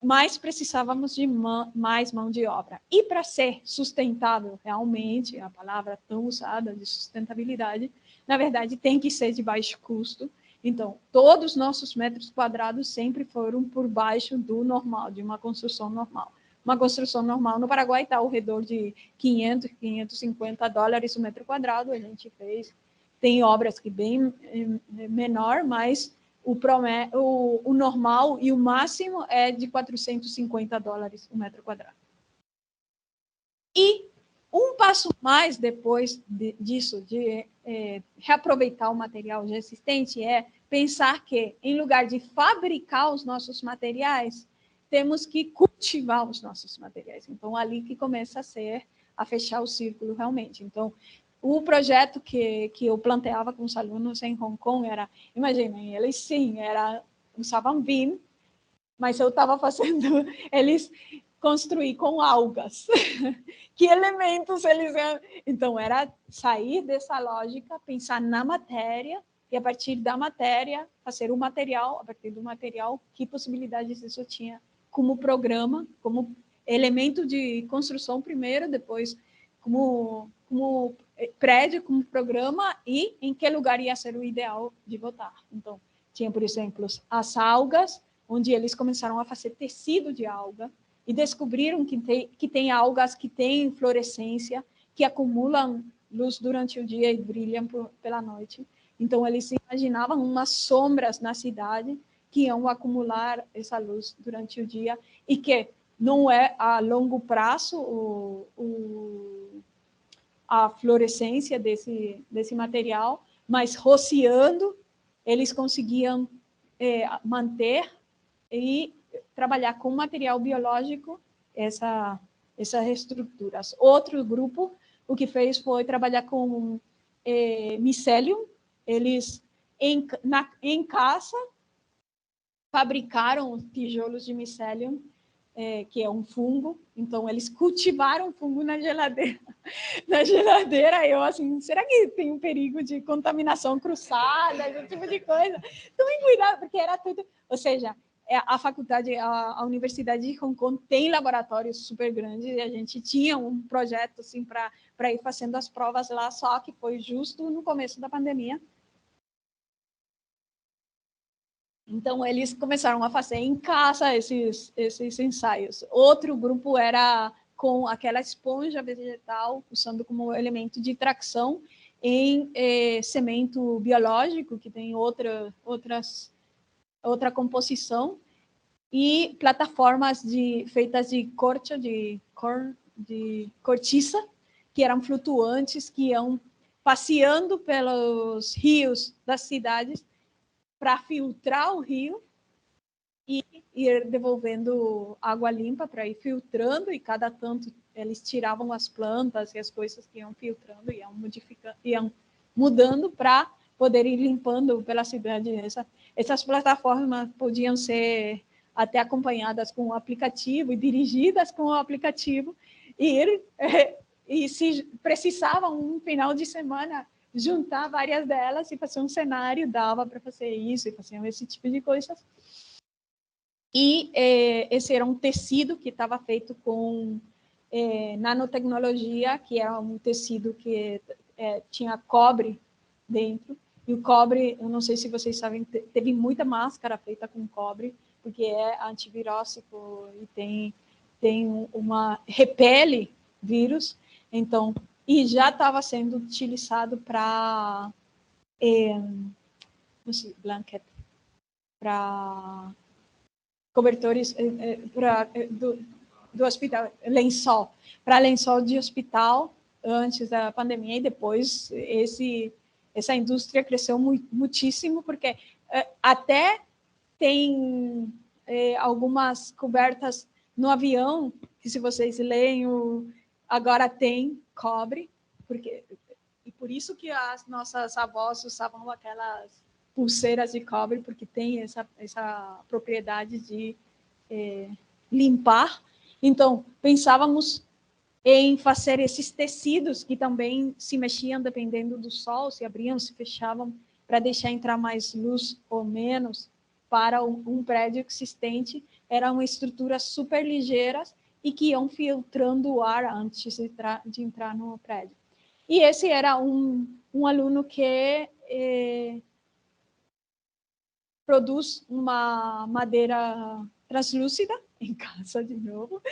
mais precisávamos de mais mão de obra. E para ser sustentável realmente, a palavra tão usada de sustentabilidade, na verdade, tem que ser de baixo custo. Então, todos os nossos metros quadrados sempre foram por baixo do normal, de uma construção normal. Uma construção normal no Paraguai está ao redor de 500, 550 dólares o metro quadrado, a gente fez. Tem obras que bem menor, mas o normal e o máximo é de 450 dólares o metro quadrado. E um passo mais depois disso, de reaproveitar o material já existente, é pensar que, em lugar de fabricar os nossos materiais, temos que cultivar os nossos materiais. Então, ali que começa a fechar o círculo realmente. Então, o projeto que eu planteava com os alunos em Hong Kong era, imaginem, eles sim, usavam Vim, mas eu estava fazendo eles construir com algas. Que elementos eles iam... Então, era sair dessa lógica, pensar na matéria, e a partir da matéria, fazer o material, a partir do material, que possibilidades isso tinha como programa, como elemento de construção primeiro, depois como prédio, como programa, e em que lugar ia ser o ideal de botar. Então, tinha, por exemplo, as algas, onde eles começaram a fazer tecido de alga, e descobriram que tem algas que têm fluorescência, que acumulam luz durante o dia e brilham pela noite. Então, eles imaginavam umas sombras na cidade que iam acumular essa luz durante o dia, e que não é a longo prazo a fluorescência desse material, mas rociando, eles conseguiam manter e trabalhar com material biológico essas estruturas. Outro grupo, o que fez foi trabalhar com micelium. Eles, em casa, fabricaram tijolos de micelium, que é um fungo. Então, eles cultivaram fungo na geladeira. Na geladeira, eu assim, será que tem um perigo de contaminação cruzada, esse tipo de coisa? Tomem cuidado, porque era tudo... Ou seja, a faculdade, a Universidade de Hong Kong tem laboratórios super grandes, e a gente tinha um projeto assim, para ir fazendo as provas lá, só que foi justo no começo da pandemia. Então, eles começaram a fazer em casa esses ensaios. Outro grupo era com aquela esponja vegetal, usando como elemento de tração em cimento biológico, que tem outra composição, e plataformas feitas de cortiça, que eram flutuantes, que iam passeando pelos rios das cidades para filtrar o rio e ir devolvendo água limpa para ir filtrando, e cada tanto eles tiravam as plantas e as coisas que iam filtrando, iam modificando, iam mudando para poder ir limpando pela cidade. Essas plataformas podiam ser até acompanhadas com o aplicativo e dirigidas com o aplicativo, e se precisavam um final de semana juntar várias delas e fazer um cenário, dava para fazer isso, e faziam esse tipo de coisas. E esse era um tecido que estava feito com nanotecnologia, que era um tecido que tinha cobre dentro. E o cobre, eu não sei se vocês sabem, teve muita máscara feita com cobre, porque é antivirósico e repele vírus. Então, e já estava sendo utilizado para cobertores do hospital, para lençol de hospital antes da pandemia, e depois essa indústria cresceu muitíssimo, porque até tem algumas cobertas no avião, que se vocês leem, agora tem cobre, e por isso que as nossas avós usavam aquelas pulseiras de cobre, porque tem essa propriedade de limpar. Então, pensávamos em fazer esses tecidos que também se mexiam dependendo do sol, se abriam, se fechavam, para deixar entrar mais luz ou menos para um prédio existente. Eram estruturas super ligeiras e que iam filtrando o ar antes de entrar no prédio. E esse era um aluno que produz uma madeira translúcida em casa, de novo.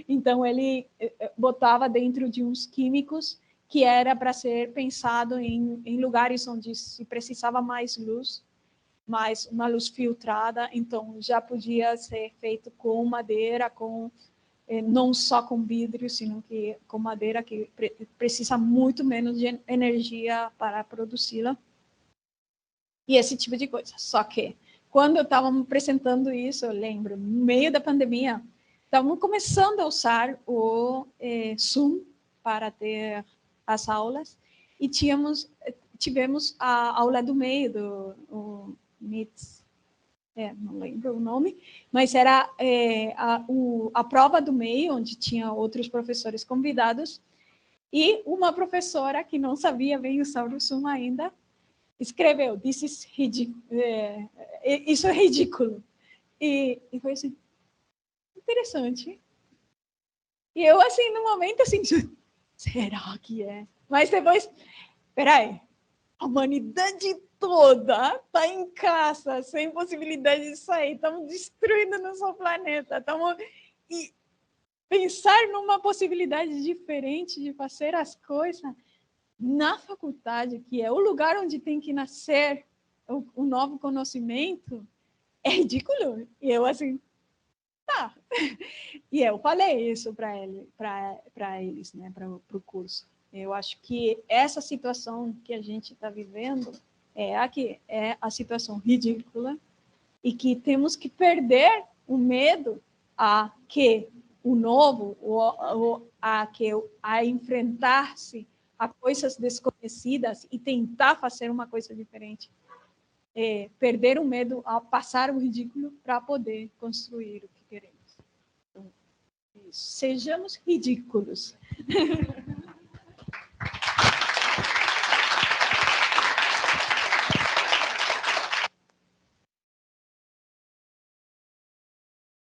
Então, ele botava dentro de uns químicos que era para ser pensado em lugares onde se precisava mais luz, mais uma luz filtrada. Então, já podia ser feito com madeira, não só com vidro, sino que com madeira, que precisa muito menos de energia para produzi-la. E esse tipo de coisa. Só que, quando eu estava apresentando isso, eu lembro, no meio da pandemia, estávamos começando a usar o Zoom para ter as aulas, e tivemos a aula do meio, do MITS, não lembro o nome, mas era a prova do meio, onde tinha outros professores convidados, e uma professora que não sabia bem usar o Zoom ainda, escreveu, isso é ridículo. E foi assim, interessante. E eu, assim, no momento, assim, será que é? Mas depois, peraí, a humanidade toda está em casa, sem possibilidade de sair, estamos destruindo nosso planeta, e pensar numa possibilidade diferente de fazer as coisas na faculdade, que é o lugar onde tem que nascer o novo conhecimento, é ridículo. E eu, assim, tá. E eu falei isso para eles, né, para o curso. Eu acho que essa situação que a gente está vivendo é a situação ridícula, e que temos que perder o medo a que o novo, a enfrentar-se a coisas desconhecidas e tentar fazer uma coisa diferente. Perder o medo a passar o ridículo para poder construir o que queremos. Então, sejamos ridículos.